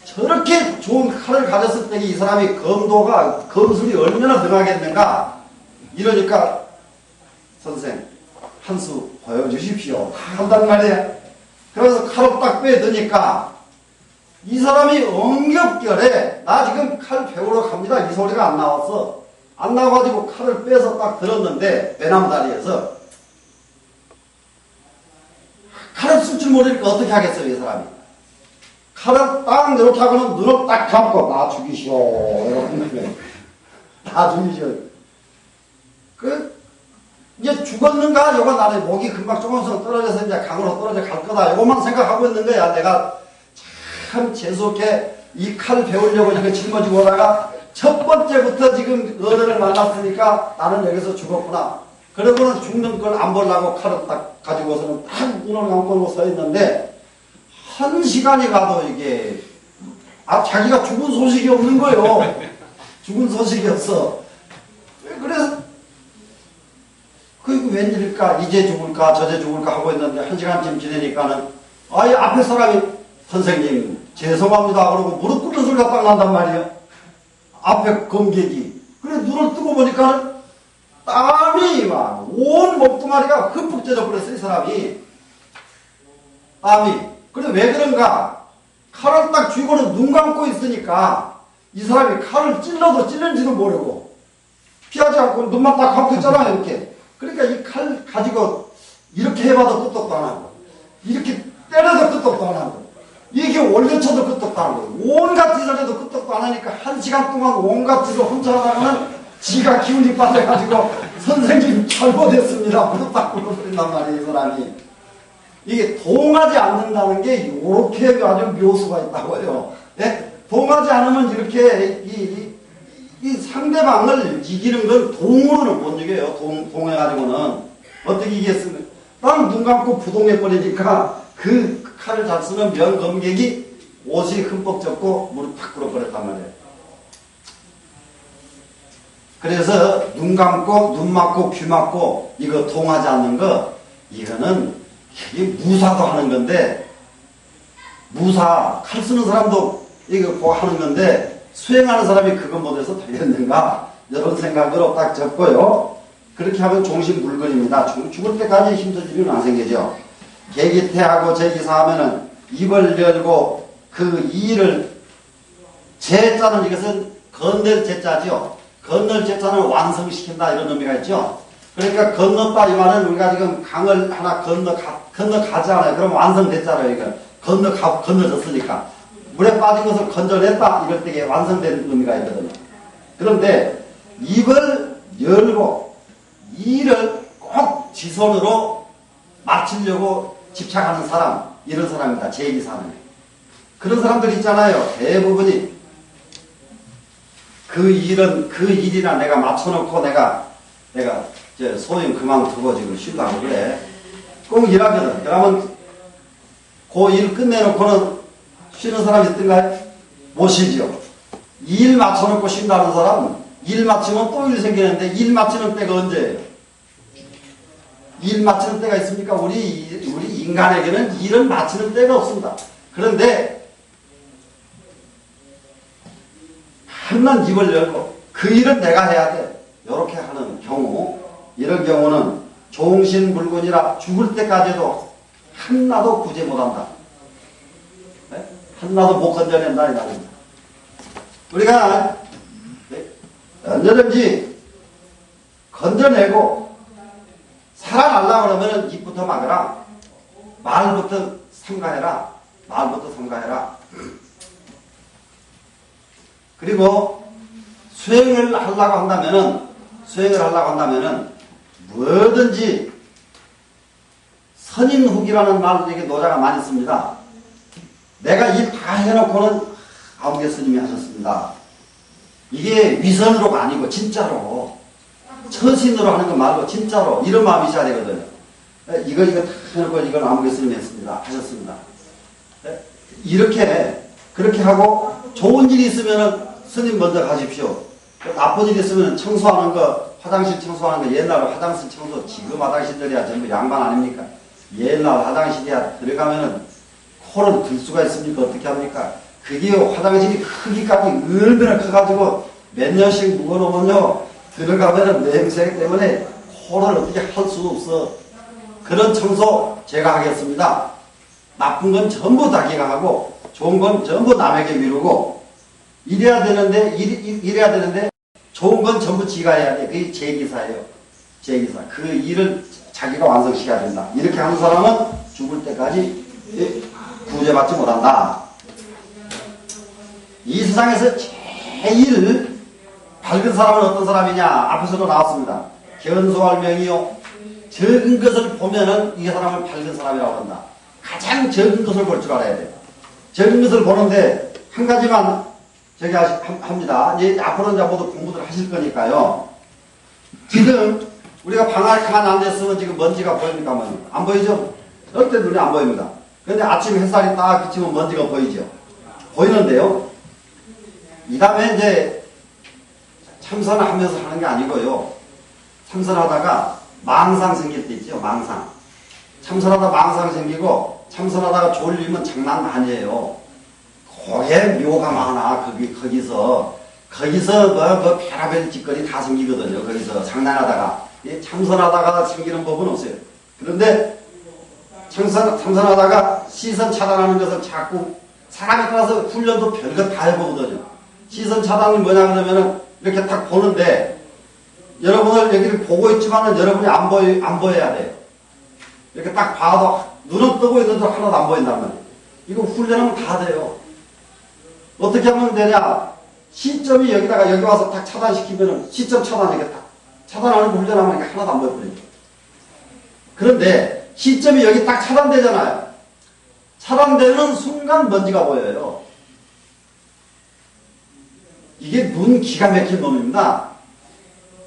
저렇게 좋은 칼을 가졌을 때 이 사람이 검술이 얼마나 등하겠는가. 이러니까 선생 한 수 보여주십시오. 한단 말이에요. 그래서 칼을 딱 빼드니까 이 사람이 엉겹결에 나 지금 칼 배우러 갑니다. 이 소리가 안 나왔어. 안 나와가지고 칼을 빼서 딱 들었는데 배나무다리에서 칼을 쓸 줄 모르니까 어떻게 하겠어요, 이 사람이. 칼을 딱 이렇게 하고는 눈을 딱 감고 나 죽이시오. 이렇게 나 죽이시오. 이제 죽었는가? 요거 나는 목이 금방 조금씩 떨어져서 이제 강으로 떨어져 갈 거다. 요것만 생각하고 있는 거야. 내가 참 재수없게 이 칼 배우려고 이렇게 짊어지고 오다가 첫 번째부터 지금 어른을 만났으니까 나는 여기서 죽었구나. 그러고는 죽는 걸 안 보려고 칼을 딱 가지고서는 딱 눈을 감고 서 있는데, 1시간이 가도 이게, 자기가 죽은 소식이 없는 거예요. 죽은 소식이 없어. 그래서, 웬일일까? 이제 죽을까? 저제 죽을까? 하고 있는데, 1시간쯤 지내니까는, 이 앞에 사람이, 선생님, 죄송합니다. 그러고 무릎 꿇는 소리가 딱 난단 말이에요. 앞에 검객이. 그래, 눈을 뜨고 보니까, 땀이 막, 온 목두마리가 흠뻑 젖어버렸어, 이 사람이. 땀이. 그래, 왜 그런가? 칼을 딱 쥐고는 눈 감고 있으니까, 이 사람이 칼을 찔러도 찔는지도 모르고, 피하지 않고 눈만 딱 감고 있잖아, 이렇게. 그러니까 이 칼 가지고, 이렇게 해봐도 끄떡도 안 하고, 이렇게 때려도 끄떡도 안 하고, 이게 올려쳐도 끄떡도 안 하고, 온갖 짓을 해도 끄떡도 안 하니까, 1시간 동안 온갖 짓을 혼자 하다가는, 지가 기운이 빠져가지고 선생님 잘못했습니다. 무릎 딱 꿇어버린단 말이에요, 이 사람이. 이게 동하지 않는다는 게 이렇게 아주 묘수가 있다고요. 네? 동하지 않으면 이렇게 이 상대방을 이기는 건 동으로는 못 이겨요. 동해가지고는. 어떻게 이겼습니까? 딱 눈 감고 부동해버리니까 그 칼을 잘 쓰는 명검객이 옷이 흠뻑 젖고 무릎 탁 꿇어버렸단 말이에요. 그래서 눈 감고 눈 맞고 귀 맞고 이거 통하지 않는 거, 이거는 무사도 하는 건데, 무사 칼 쓰는 사람도 이거 하는 건데 수행하는 사람이 그거 못해서 되겠는가, 이런 생각으로 딱 접고요. 그렇게 하면 종신 물건입니다. 죽을 때까지 힘든 일은 안 생기죠. 계기태하고 제기사하면은 입을 열고 그 이를 제자는 이것은 건널 제자죠. 건널 제자는 완성시킨다 이런 의미가 있죠. 그러니까 건넜다 이 말은 우리가 지금 강을 하나 건너가지 않아요. 그럼 완성됐잖아요. 이거 건너졌으니까. 물에 빠진 것을 건져냈다 이럴 때 완성된 의미가 있거든요. 그런데 입을 열고 이를 꼭 지손으로 마치려고 집착하는 사람, 이런 사람입니다. 제기사는. 그런 사람들 있잖아요. 대부분이 그 일이나 내가 맞춰놓고 내가 이제 소용 그만 두고 지금 쉬고 하고 그래. 꼭 일하거든. 그러면 그 일 끝내놓고는 쉬는 사람이 있던가요? 못 쉬죠. 일 맞춰놓고 쉰다는 사람은 일 마치면 또 일 생기는데 일 마치는 때가 언제예요? 일 마치는 때가 있습니까? 우리 인간에게는 일을 마치는 때가 없습니다. 그런데 한번 입을 열고 그 일은 내가 해야 돼. 이렇게 하는 경우, 이런 경우는 종신불군이라 죽을 때까지도 하나도 구제 못한다. 네? 하나도 못 건져낸다 이 말입니다. 우리가 언제든지 건져내고 살아나려고 그러면 입부터 막으라. 말부터 삼가해라. 말부터 삼가해라. 그리고 수행을 하려고 한다면은 뭐든지 선인후기라는 말을 이게 노자가 많이 씁니다. 내가 일 다 해놓고는 아무개 스님이 하셨습니다. 이게 위선으로가 아니고 진짜로 처신으로 하는 거 말고 진짜로 이런 마음이 있어야 되거든요. 이거 다 해놓고 이건 아무개 스님이 했습니다. 하셨습니다. 그렇게 하고 좋은 일이 있으면은 스님 먼저 가십시오. 나쁜 일이 있으면 청소하는 거, 화장실 청소하는 거, 옛날 화장실 청소, 지금 화장실들이야 전부 양반 아닙니까? 옛날 화장실이야 들어가면은 코를 들 수가 있습니까? 어떻게 합니까? 그게 화장실이 크기까지 얼마나 커가지고 몇 년씩 묵어놓으면요, 들어가면은 냄새 때문에 코를 어떻게 할 수도 없어. 그런 청소 제가 하겠습니다. 나쁜 건 전부 자기가 하고, 좋은 건 전부 남에게 미루고, 이래야 되는데, 좋은 건 전부 지가 해야 돼. 그게 제기사예요. 제기사. 그 일을 자기가 완성시켜야 된다. 이렇게 하는 사람은 죽을 때까지 구제받지 못한다. 이 세상에서 제일 밝은 사람은 어떤 사람이냐? 앞에서도 나왔습니다. 견소할 명이요. 적은 것을 보면은 이 사람을 밝은 사람이라고 한다. 가장 적은 것을 볼 줄 알아야 돼요. 적은 것을 보는데 한 가지만 저기 합니다. 이제 앞으로 이제 모두 공부들 하실 거니까요. 지금 우리가 방 안에 가만히 앉았으면 지금 먼지가 보입니까? 안 보이죠? 절대 눈에 안 보입니다. 그런데 아침 햇살이 딱 비치면 먼지가 보이죠? 보이는데요. 이 다음에 이제 참선을 하면서 하는 게 아니고요. 참선하다가 망상 생길 때 있죠. 망상. 참선하다 망상 생기고 참선하다가 졸리면 장난 아니에요. 거기에 묘가 많아. 거기서 그 페라벨 짓거리 다 생기거든요. 거기서 장난하다가. 참선하다가 생기는 법은 없어요. 그런데 참선하다가 시선 차단하는 것을 자꾸 사람에 따라서 훈련도 별것 다 해보거든요. 시선 차단이 뭐냐 그러면은 이렇게 딱 보는데 여러분을 여기를 보고 있지만은 여러분이 안 보여야 돼요. 이렇게 딱 봐도 눈은 뜨고 있는데 하나도 안 보인단 말이에요. 이거 훈련하면 다 돼요. 어떻게 하면 되냐? 시점이 여기 와서 딱 차단시키면은 시점 차단 이렇게 딱 차단하는 거 훈련하면 이게 하나도 안 보여버려요. 그런데 시점이 여기 딱 차단되잖아요. 차단되는 순간 먼지가 보여요. 이게 눈 기가 막힌 놈입니다.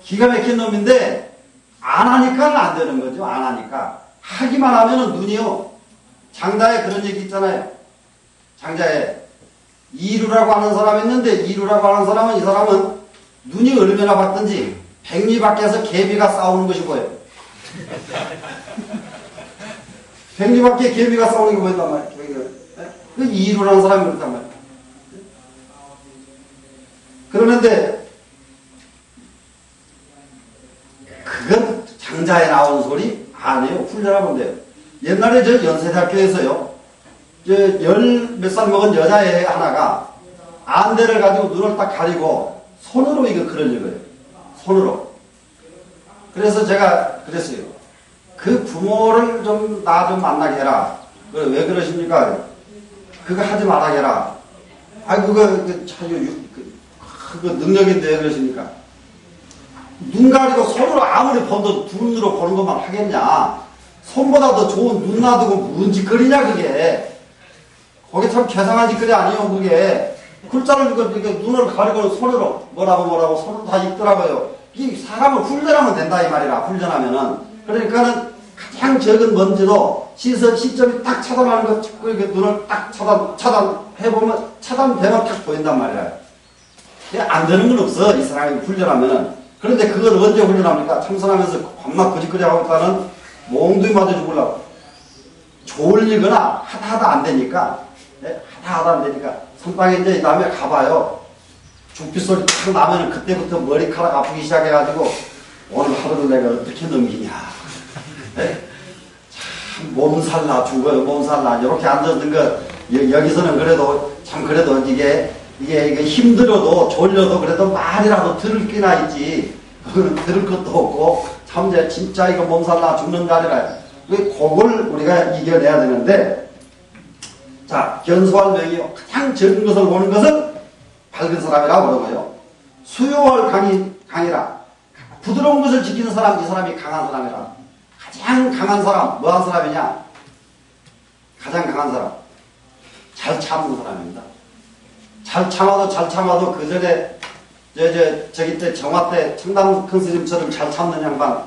기가 막힌 놈인데 안 하니까 안 되는 거죠. 안 하니까. 하기만 하면은 눈이요. 장자에 그런 얘기 있잖아요. 장자에 이루라고 하는 사람이 있는데 이루라고 하는 사람은 이 사람은 눈이 얼마나 봤든지 백리 밖에서 개미가 싸우는 것이 보여요. 백리 밖에 개미가 싸우는 게 보인단 말이에요. 그 이루라는 사람이 그렇단 말이에요. 그러는데 그건 아니에요. 훈련하면 돼요. 옛날에 저 연세대학교에서요. 열 몇 살 먹은 여자애 하나가 안대를 가지고 눈을 딱 가리고 손으로 이거 글을 읽어요. 손으로. 그래서 제가 그랬어요. 그 부모를 좀 나 좀 만나게 해라. 그래, 왜 그러십니까? 그거 하지 말아게 해라. 아, 그거 능력인데 그러십니까? 눈 가리고 손으로 아무리 번도 두 눈으로 보는 것만 하겠냐? 손보다 더 좋은 눈 놔두고 뭔 짓거리냐 그게. 거기 참 개상한 짓거리 아니에요 그게. 글자를 이렇게 눈을 가리고 손으로 뭐라고 손으로 다 읽더라고요. 이 사람을 훈련하면 된다 이 말이라. 훈련하면은. 그러니까는 가장 적은 먼지도 시점이 딱 차단하는 거 자꾸 이렇게 눈을 딱 차단해보면 차단되면 딱 보인단 말이야. 안 되는 건 없어 이 사람이 훈련하면은. 그런데 그걸 언제 훈련합니까? 참선하면서 겁나 거짓거리 하고 있다는 몽둥이 맞아 죽으려고. 졸리거나 하다 안 되니까, 하다 안 되니까, 선방에 이제 다음에 가봐요. 죽빛 소리 탁 나면은 그때부터 머리카락 아프기 시작해가지고, 오늘 하루를 내가 어떻게 넘기냐. 참, 몸살나 죽어요, 몸살나. 이렇게 앉았던 거, 여기서는 그래도, 참 그래도 이게 힘들어도 졸려도 그래도 말이라도 들을 끼나 있지. 그거는 들을 것도 없고 참 이제 진짜 이거 몸살나 죽는 자리라. 그걸 우리가 이겨내야 되는데, 자, 견소할 명이요. 가장 적은 것을 보는 것은 밝은 사람이라고 그러고요. 수요할 강이라. 부드러운 것을 지키는 사람, 이 사람이 강한 사람이라. 가장 강한 사람, 뭐한 사람이냐? 가장 강한 사람. 잘 참는 사람입니다. 잘 참아도 그 전에 저기 때 정화 때 청담 큰 스님처럼 잘 참는 양반,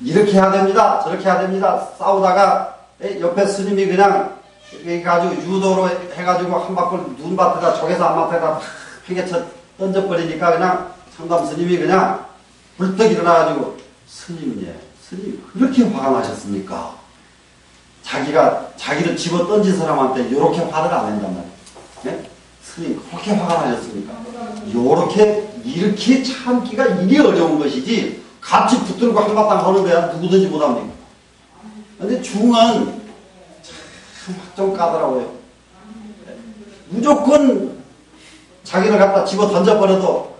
이렇게 해야 됩니다 저렇게 해야 됩니다 싸우다가 옆에 스님이 그냥 이렇게 가지고 유도로 해가지고 한 바퀴 눈밭에다 적에서 한밭에다 팍 피개쳐 던져버리니까 그냥 청담 스님이 그냥 불떡 일어나가지고 스님 그렇게 화가 나셨습니까? 자기를 집어 던진 사람한테 이렇게 화를 안 낸단 말이에요. 네? 스님 그렇게 화가 나셨습니까? 이렇게 참기가 이게 어려운 것이지 같이 붙들고 한바탕 하는 데야 누구든지 못합니까? 근데 중은 좀 까더라고요. 무조건 자기를 갖다 집어 던져버려도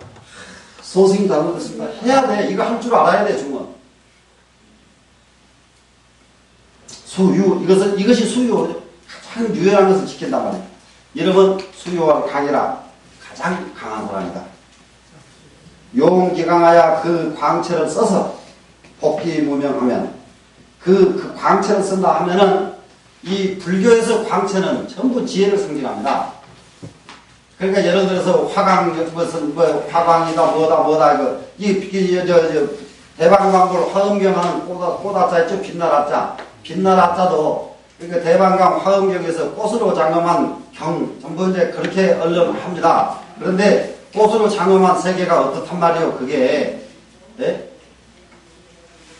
소승이 잘못됐습니다. 해야 돼. 이거 할 줄 알아야 돼. 중은. 수유. 이것이 수유. 가장 유연한 것을 지킨단 말이에요. 이름은 수요와 강이라. 가장 강한 사람이다. 용기강하야 그 광채를 써서 복귀무명하면 그 광채를 쓴다 하면은 이 불교에서 광채는 전부 지혜를 상징합니다. 그러니까 예를 들어서 화광, 무슨 화광이다 뭐다 이거 대방광불 화엄경하는 꽃아자 있죠. 빛나라자. 빛나라자도 그러니까 대방광 화엄경에서 꽃으로 장엄한 경 전부 이제 그렇게 언론합니다. 그런데 꽃으로 장엄한 세계가 어떻단 말이에요. 그게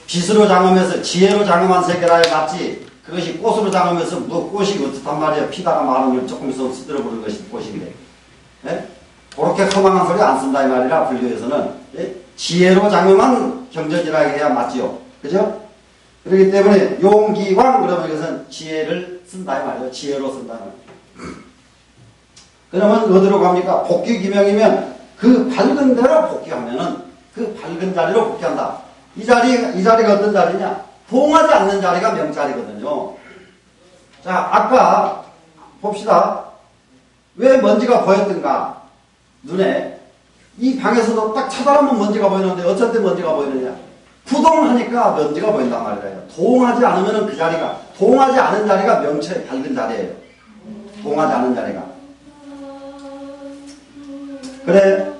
빛으로 장엄해서 지혜로 장엄한 세계라 맞지. 그것이 꽃으로 장엄해서 꽃이 어떻단 말이에요. 피다가 마른 걸 조금 있으면 쓰들어 버리는 것이 꽃인데. 그렇게 허망한 소리 안 쓴다 이 말이라 불교에서는 지혜로 장엄한 경전이라 해야 맞지요. 그죠? 그렇기 때문에 용기왕 그러면 이것은 지혜를 쓴다 이 말이에요. 지혜로 쓴다는 말이에요. 그러면 어디로 갑니까? 복귀기명이면 그 밝은 대로 복귀하면은 그 밝은 자리로 복귀한다. 이 자리가 어떤 자리냐? 동하지 않는 자리가 명자리거든요. 자, 아까 봅시다. 왜 먼지가 보였던가? 눈에. 이 방에서도 딱 쳐다보면 먼지가 보이는데 어쩔 때 먼지가 보이느냐? 부동하니까 먼지가 보인단 말이에요. 동하지 않으면 그 자리가, 동하지 않은 자리가 명체의 밝은 자리예요. 동하지 않은 자리가. 그래,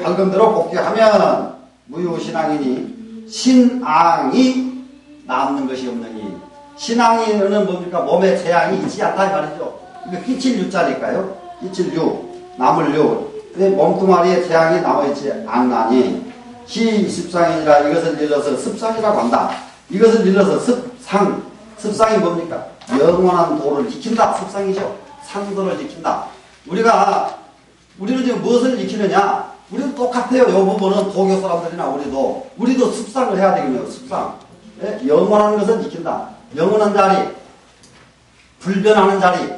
밝은 대로 복귀하면 무유신앙이니 신앙이 남는 것이 없느니. 신앙이는 뭡니까? 몸에 재앙이 있지 않다 이 말이죠. 이거 끼칠 유자니까요. 끼칠 유, 남을 유. 몸뚱아리에 재앙이 남아있지 않나니 시습상이니라. 이것을 일러서 습상이라고 한다. 이것을 일러서 습상. 습상이 뭡니까? 영원한 도를 지킨다. 습상이죠. 상도를 지킨다. 우리는 지금 무엇을 지키느냐? 우리도 똑같아요. 이 부분은 도교 사람들이나 우리도 습상을 해야 되겠네요. 습상. 예? 영원한 것은 지킨다. 영원한 자리, 불변하는 자리,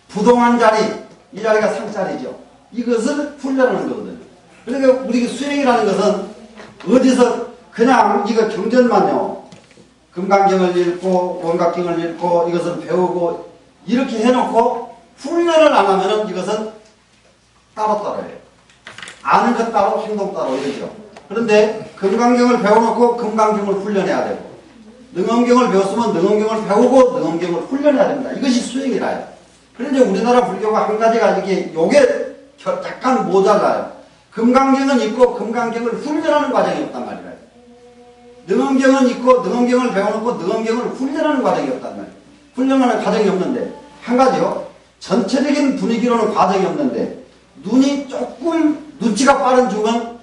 부동한 자리, 이 자리가 상자리죠. 이것을 훈련하는 거거든요. 그러니까 우리 수행이라는 것은 어디서 그냥 이거 경전만요. 금강경을 읽고 원각경을 읽고 이것을 배우고 이렇게 해놓고 훈련을 안 하면은 이것은 따로따로예요. 아는 것 따로 행동 따로 이러죠. 그런데 금강경을 배워놓고 금강경을 훈련해야 되고 능엄경을 배웠으면 능엄경을 배우고 능엄경을 훈련해야 됩니다. 이것이 수행이라요. 그런데 우리나라 불교가 한 가지가 요게 약간 모자라요. 금강경은 있고 금강경을 훈련하는 과정이 없단 말이에요. 능엄경은 있고 능엄경을 배워놓고 능엄경을 훈련하는 과정이 없단 말이에요. 훈련하는 과정이 없는데 한 가지요. 전체적인 분위기로는 과정이 없는데 눈이 조금 눈치가 빠른 중은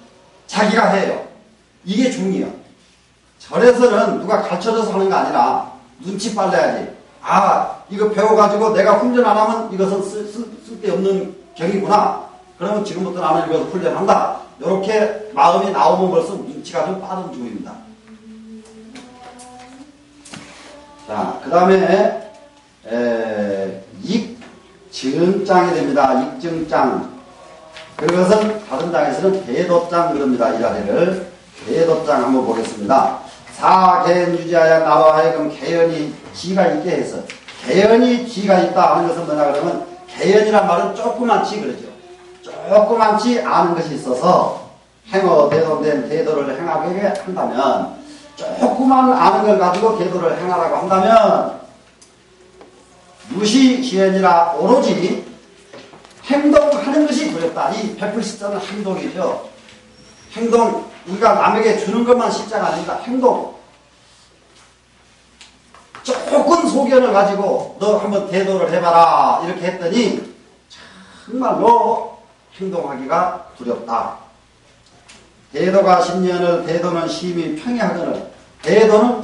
자기가 해요. 이게 중이요. 절에서는 누가 가르쳐줘서 하는 거 아니라 눈치 빨라야지. 아, 이거 배워가지고 내가 훈련 안 하면 이것은 쓸데없는 경이구나. 그러면 지금부터 나는 이것을 훈련한다. 이렇게 마음이 나오면 벌써 눈치가 좀 빠른 중입니다. 자, 그 다음에 익증장이 됩니다. 익증장. 그것은 다른 장에서는 대도장 그럽니다. 이 자리를 대도장 한번 보겠습니다. 사개연 유지하여 나로 하여금 개연이 지가 있게 해서 개연이 지가 있다 하는 것은 뭐냐 그러면 개연이란 말은 조그만치 그러죠. 조그만치 아는 것이 있어서 행어 대도된 대도를 행하게 한다면 조그만 아는 걸 가지고 대도를 행하라고 한다면 무시시연이라 오로지 행동하는 것이 두렵다. 이 베풀 시자는 행동이죠. 행동, 우리가 남에게 주는 것만 시자가 아닙니다. 행동. 조금 소견을 가지고 너 한번 대도를 해봐라 이렇게 했더니 정말로 행동하기가 두렵다. 대도가 신년을 대도는 심히 평이하거늘 대도는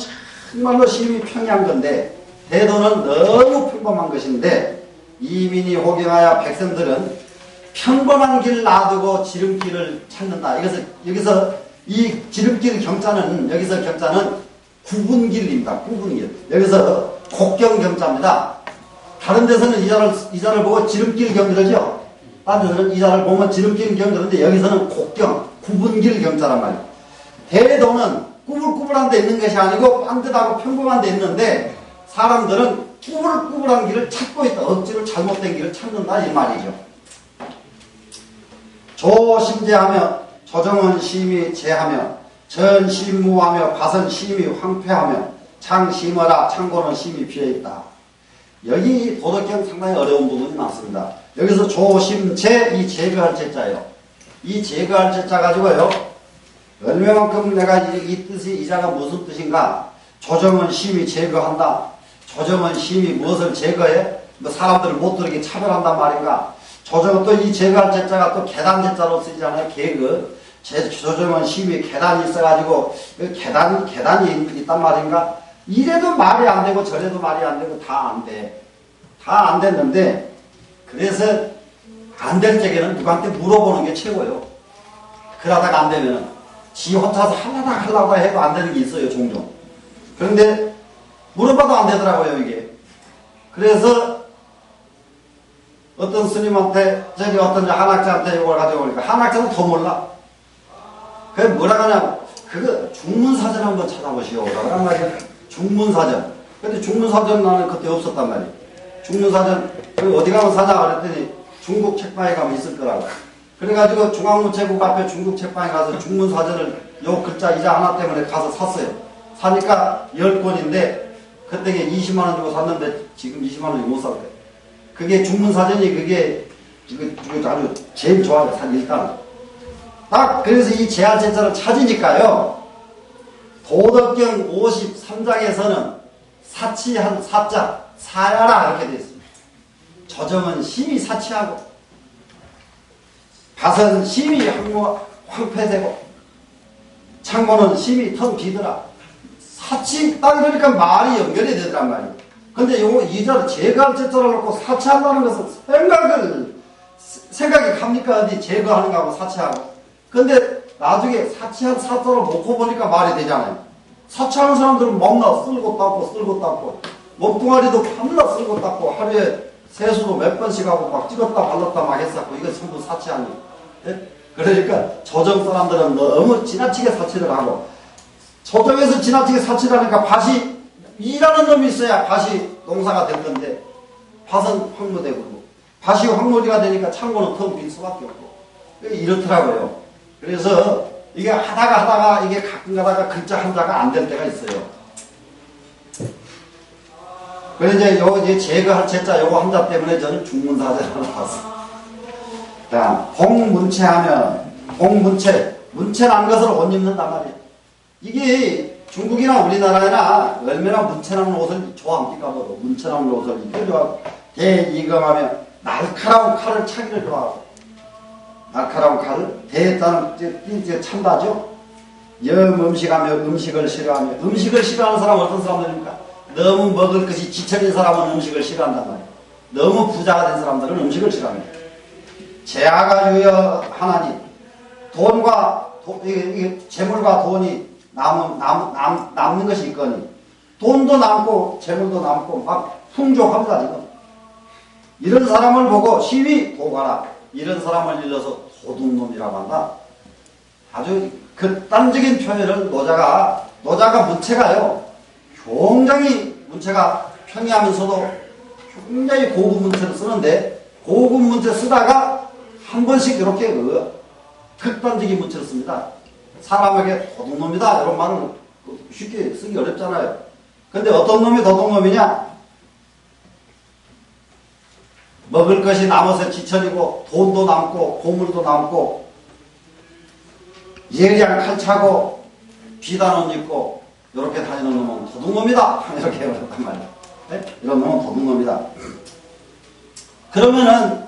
정말로 심히 평이한 건데 대도는 너무 평범한 것인데 이민이 호경하여 백성들은 평범한 길 놔두고 지름길을 찾는다. 여기서 이 지름길 경자는 여기서 경자는 구분길입니다. 구분길. 여기서 곡경 경자입니다. 다른 데서는 이 자를 보고 지름길 경들죠. 다른 데서는 이 자를 보면 지름길 경들는데 여기서는 곡경, 구분길 경자란 말이에요. 대도는 꾸불꾸불한 데 있는 것이 아니고 반듯하고 평범한 데 있는데 사람들은 꾸불꾸불한 길을 찾고 있다. 억지로 잘못된 길을 찾는다 이 말이죠. 조심제하며 조정은 심히 제하며 전심무하며 밭은 심히 황폐하며 창심어라 창고는 심히 비어있다. 여기 도덕경 상당히 어려운 부분이 많습니다. 여기서 조심제 이 제거할 제자예요. 이 제거할 제자 가지고요. 얼마만큼 내가 이 뜻이 이 자가 무슨 뜻인가? 조정은 심히 제거한다. 조정은 심히 무엇을 제거해? 뭐 사람들을 못 들게 차별한단 말인가? 조정은 또 이 제거할 제자가 또 계단 제자로 쓰이잖아요. 개그. 조정은 심히 계단이 있어가지고 계단이 있단 말인가? 이래도 말이 안 되고 저래도 말이 안 되고 다 안 돼. 다 안 됐는데 그래서 안 될 적에는 누구한테 물어보는 게 최고예요. 그러다가 안 되면은 지 혼자서 하려고 해도 안 되는 게 있어요. 종종. 그런데 물어봐도 안 되더라고요, 이게. 그래서 어떤 스님한테, 저기 어떤 한학자한테 이걸 가지고 오니까 한학자는 더 몰라. 그게 뭐라 하냐고. 그거 중문사전 한번 찾아보시오. 그러란 말이야. 중문사전. 근데 중문사전 나는 그때 없었단 말이야. 중문사전, 어디 가면 사자 그랬더니 중국 책방에 가면 있을 거라고. 그래가지고 중앙우체국 앞에 중국 책방에 가서 중문사전을 요 글자 이자 하나 때문에 가서 샀어요. 사니까 10권인데 그때 20만원 주고 샀는데 지금 20만원이 못 살 거예요. 그게 중문사전이 그게 아주 제일 좋아요. 일단 딱 그래서 이 제한제자를 찾으니까요. 도덕경 53장에서는 사치한 사자 사야라 이렇게 되어 있습니다. 조정은 심히 사치하고 밭은 심히 황폐되고 창고는 심히 텅 비더라. 사치 딱 이러니까 말이 연결이 되더란 말이에요. 근데 이 자를 제거할 제자를 놓고 사치한다는 것은 생각이 갑니까? 어디 제거하는 거하고 사치하고. 근데 나중에 사치한 사자를 놓고 보니까 말이 되잖아요. 사치하는 사람들은 멍나 쓸고 닦고 쓸고 닦고 몸뚱아리도 밤나 쓸고 닦고 하루에 세수도 몇 번씩 하고 막 찍었다 발랐다 막 했었고 이거 전부 사치하니. 예? 그러니까 조정 사람들은 너무 지나치게 사치를 하고 조정에서 지나치게 사치를 하니까 밭이 일하는 놈이 있어야 밭이 농사가 될 건데 밭은 황무되고 밭이 황무지가 되니까 창고는 텅 빈 수밖에 없고 이렇더라고요. 그래서 이게 하다가 이게 가끔 가다가 글자 한자가 안 될 때가 있어요. 그래서 이제 제거할 제자 요거 한자 때문에 저는 중문사제를 나왔어요. 자, 공문체하면 공문체 문체란 것을 옷 입는단 말이에요. 이게 중국이나 우리나라나 얼마나 문체라는 옷을 좋아합니까? 뭐 문체라는 옷을 입고 좋아하고 대이검하면 날카로운 칼을 차기를 좋아하고 날카로운 칼을 대자는 참다죠. 염음식하며 음식을 싫어하며 음식을 싫어하는 사람은 어떤 사람들입니까? 너무 먹을 것이 지쳐진 사람은 음식을 싫어한단 말이에요. 너무 부자가 된 사람들은 음식을 싫어합니다. 재화가 유여 하나니 돈과 재물과 돈이 남는 것이 있거니 돈도 남고 재물도 남고 막 풍족합니다. 지금 이런 사람을 보고 시위 도가라 이런 사람을 일러서 도둑놈이라고 한다. 아주 극단적인 표현을 노자가 문체가요 굉장히 문체가 평이하면서도 굉장히 고급 문체를 쓰는데 고급 문체 쓰다가 한 번씩 이렇게 극단적인 문체를 씁니다. 사람에게 도둑놈이다 이런 말은 쉽게 쓰기 어렵잖아요. 근데 어떤 놈이 도둑놈이냐? 먹을 것이 남아서 지천이고 돈도 남고 보물도 남고 예리한 칼 차고 비단 옷 입고 이렇게 다니는 놈은 도둑놈이다 이렇게 어렵단 말이에요. 네? 이런 놈은 도둑놈이다. 그러면은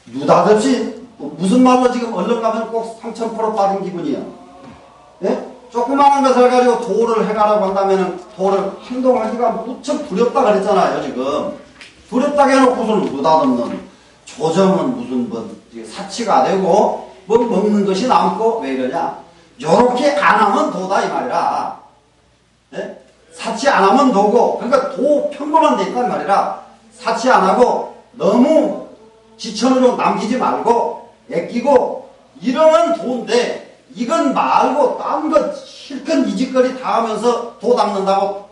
느닷없이 무슨 말로 지금 얼른 가면 꼭 3000% 빠진 기분이에요. 예? 조그마한 것을 가지고 도를 행하라고 한다면은 도를 행동하기가 무척 두렵다 그랬잖아요. 지금 두렵다고 해놓고서는 느닷없는 조정은 무슨 뭐 사치가 되고 뭐 먹는 것이 남고 왜 이러냐? 요렇게 안 하면 도다 이 말이라. 예? 사치 안 하면 도고 그러니까 도 평범한 데 있단 말이라 사치 안 하고 너무 지천으로 남기지 말고 애끼고 이러면 도인데 이건 말고 딴 것 실컷 이짓거리 다 하면서 도 닦는다고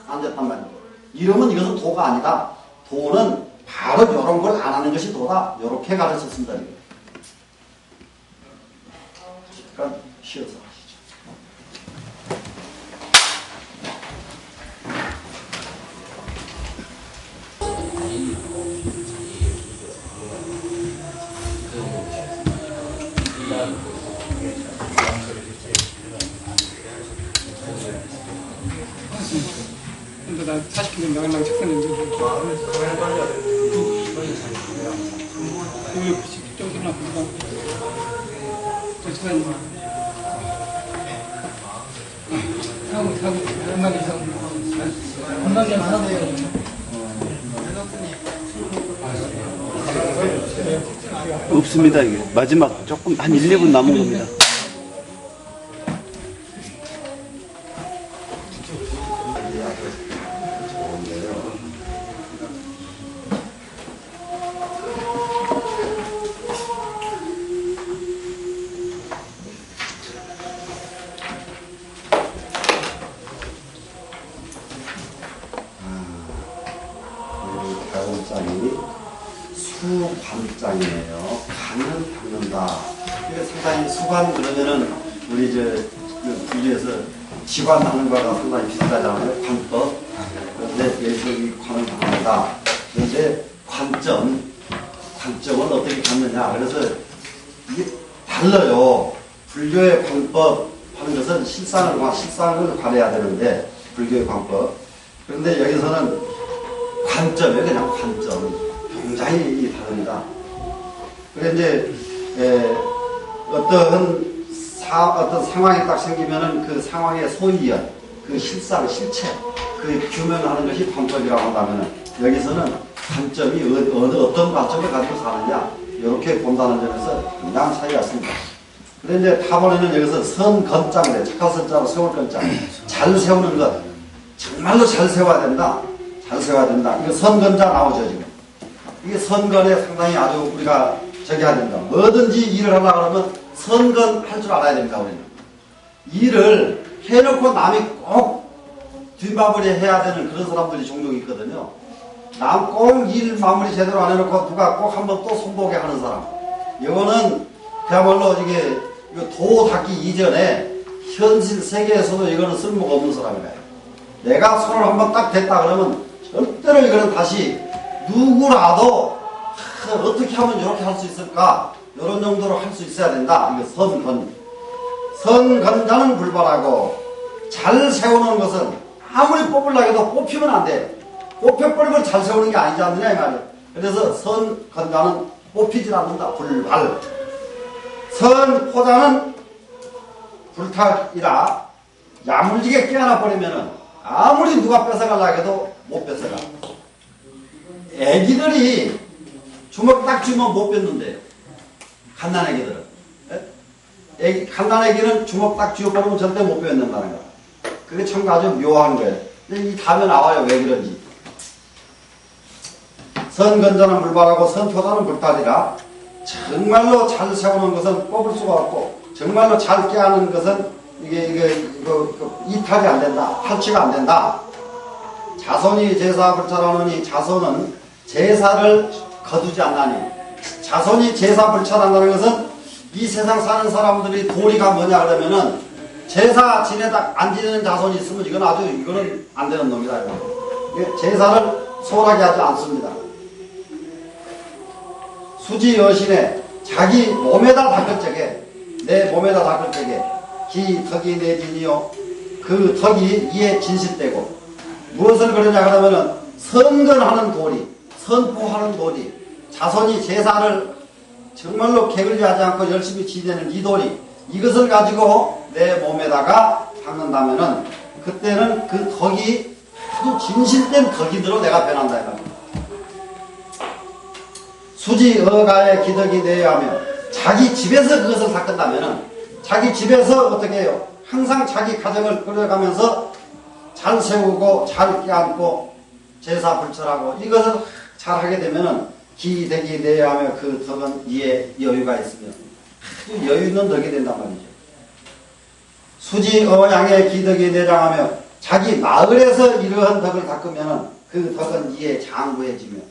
안 됐단 말이에요. 이러면 이것은 도가 아니다. 도는 바로 이런 걸 안 하는 것이 도다. 이렇게 가르쳤습니다. 잠깐 쉬어서 하시죠. 근데 나 40kg 나가려고 책상에 좀 끝났구나. 잠시만요. 사고, 한마디 사고. 한마디 사고. 없습니다. 이게 마지막 조금 한 1, 2분 남은 겁니다. 다음장이 수관장이에요. 관을 닦는다. 이게 상당히 수관 그러면은 우리 분리에서 지관 하는 거랑 상당히 비슷하잖아요. 관법. 그런데 여기서 이 관을 닦는다. 그런데 관점은 어떻게 갖느냐. 그래서 이게 달라요. 불교의 관법 하는 것은 실상을 관해야 되는데 불교의 관법. 그런데 여기서는 관점이에요. 그냥 관점. 굉장히 다릅니다. 그래서 이제 어떤 상황이 딱 생기면은 그 상황의 소이연, 그 실상, 실체, 그 규명하는 것이 관법이라고 한다면은 여기서는 관점이 어떤 관점을 가지고 사느냐 이렇게 본다는 점에서 굉장한 차이가 있습니다. 그런데 이제 타번에는 여기서 선건자인데 착한 선자로 세울 건자 잘 세우는 것 정말로 잘 세워야 된다. 잘 세워야 된다. 이거 선건자 나오죠 지금. 이게 선건에 상당히 아주 우리가 저기 해야 된다. 뭐든지 일을 하려고 그러면 선건할 줄 알아야 됩니다. 우리는 일을 해놓고 남이 꼭 뒷마무리 해야 되는 그런 사람들이 종종 있거든요. 남 꼭 일 마무리 제대로 안 해놓고 누가 꼭 한번 또 손보게 하는 사람. 이거는 그야말로 이게 도 닦기 이전에 현실 세계에서도 이거는 쓸모가 없는 사람이에요. 내가 손을 한번 딱 댔다 그러면 절대로 이거는 다시 누구라도 어떻게 하면 이렇게 할 수 있을까? 이런 정도로 할 수 있어야 된다. 이거 선건. 선건자는 불발하고 잘 세우는 것은 아무리 뽑으려고 해도 뽑히면 안 돼. 뽑혀버리면 잘 세우는 게 아니지 않느냐 이 말이에요. 그래서 선건자는 뽑히질 않는다. 불발. 선포자는 불탈이라 야물지게 깨어나 버리면은 아무리 누가 뺏어가려고 해도 못 뺏어가. 애기들이 주먹 딱 쥐면 못 뺏는데요. 갓난애기들은. 갓난애기는 주먹 딱 쥐어버리면 절대 못 뺏는다는 거야. 그게 참 아주 묘한 거예요. 근데 이 답에 나와요. 왜 그런지. 선건자는 불발하고 선포자는 불탈이라 정말로 잘 세우는 것은 뽑을 수가 없고 정말로 잘 깨하는 것은 이게 이탈이 안 된다. 탈취가 안 된다. 자손이 제사 불찰하느니 자손은 제사를 거두지 않나니 자손이 제사 불찰한다는 것은 이 세상 사는 사람들이 도리가 뭐냐 그러면은 제사 지내다 안 지내는 자손이 있으면 이거는 안 되는 놈이다. 제사를 소홀하게 하지 않습니다. 수지 여신에 자기 몸에다 닦을 적에 내 몸에다 닦을 적에 기 덕이 내진이요 그 덕이 이에 진실되고 무엇을 그러냐 그러면은 선건하는 도리 선포하는 도리 자손이 제사를 정말로 게을리 하지 않고 열심히 지내는 이 도리 이것을 가지고 내 몸에다가 닦는다면은 그때는 그 덕이 아주 진실된 덕이대로 내가 변한다 이 말입니다. 수지 어가의 기덕이 내야 하며 자기 집에서 그것을 닦는다면은 자기 집에서 어떻게 해요? 항상 자기 가정을 끌어가면서 잘 세우고 잘 껴안고 제사 불철하고 이것을 잘 하게 되면은 기덕이 내야 하며 그 덕은 이에 여유가 있으면 아주 여유 있는 덕이 된단 말이죠. 수지 어양의 기덕이 내장하며 자기 마을에서 이러한 덕을 닦으면은 그 덕은 이에 장구해지며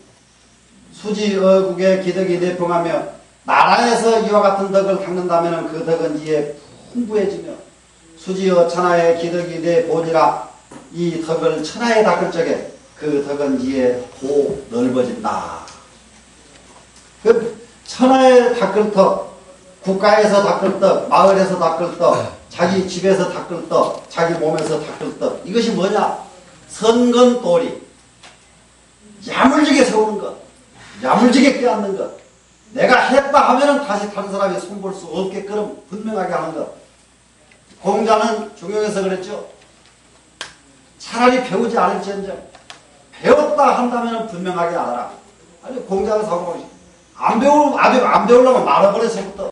수지 어국의 기덕이 내풍하며 나라에서 이와 같은 덕을 닦는다면 그 덕은 이에 풍부해지며 수지 어 천하의 기덕이 내보니라 이 덕을 천하에 닦을 적에 그 덕은 이에 고 넓어진다. 그 천하에 닦을 덕, 국가에서 닦을 덕, 마을에서 닦을 덕, 자기 집에서 닦을 덕, 자기 몸에서 닦을 덕 이것이 뭐냐? 선건도리 야물지게 세우는 것 야물지게 껴안는 것 내가 했다 하면은 다시 다른 사람이 손볼 수 없게끔 분명하게 하는 것 공자는 중용에서 그랬죠. 차라리 배우지 않을지언정 배웠다 한다면 분명하게 알아라. 아니 공자가 사고 안 배우려면 말아버려 새부터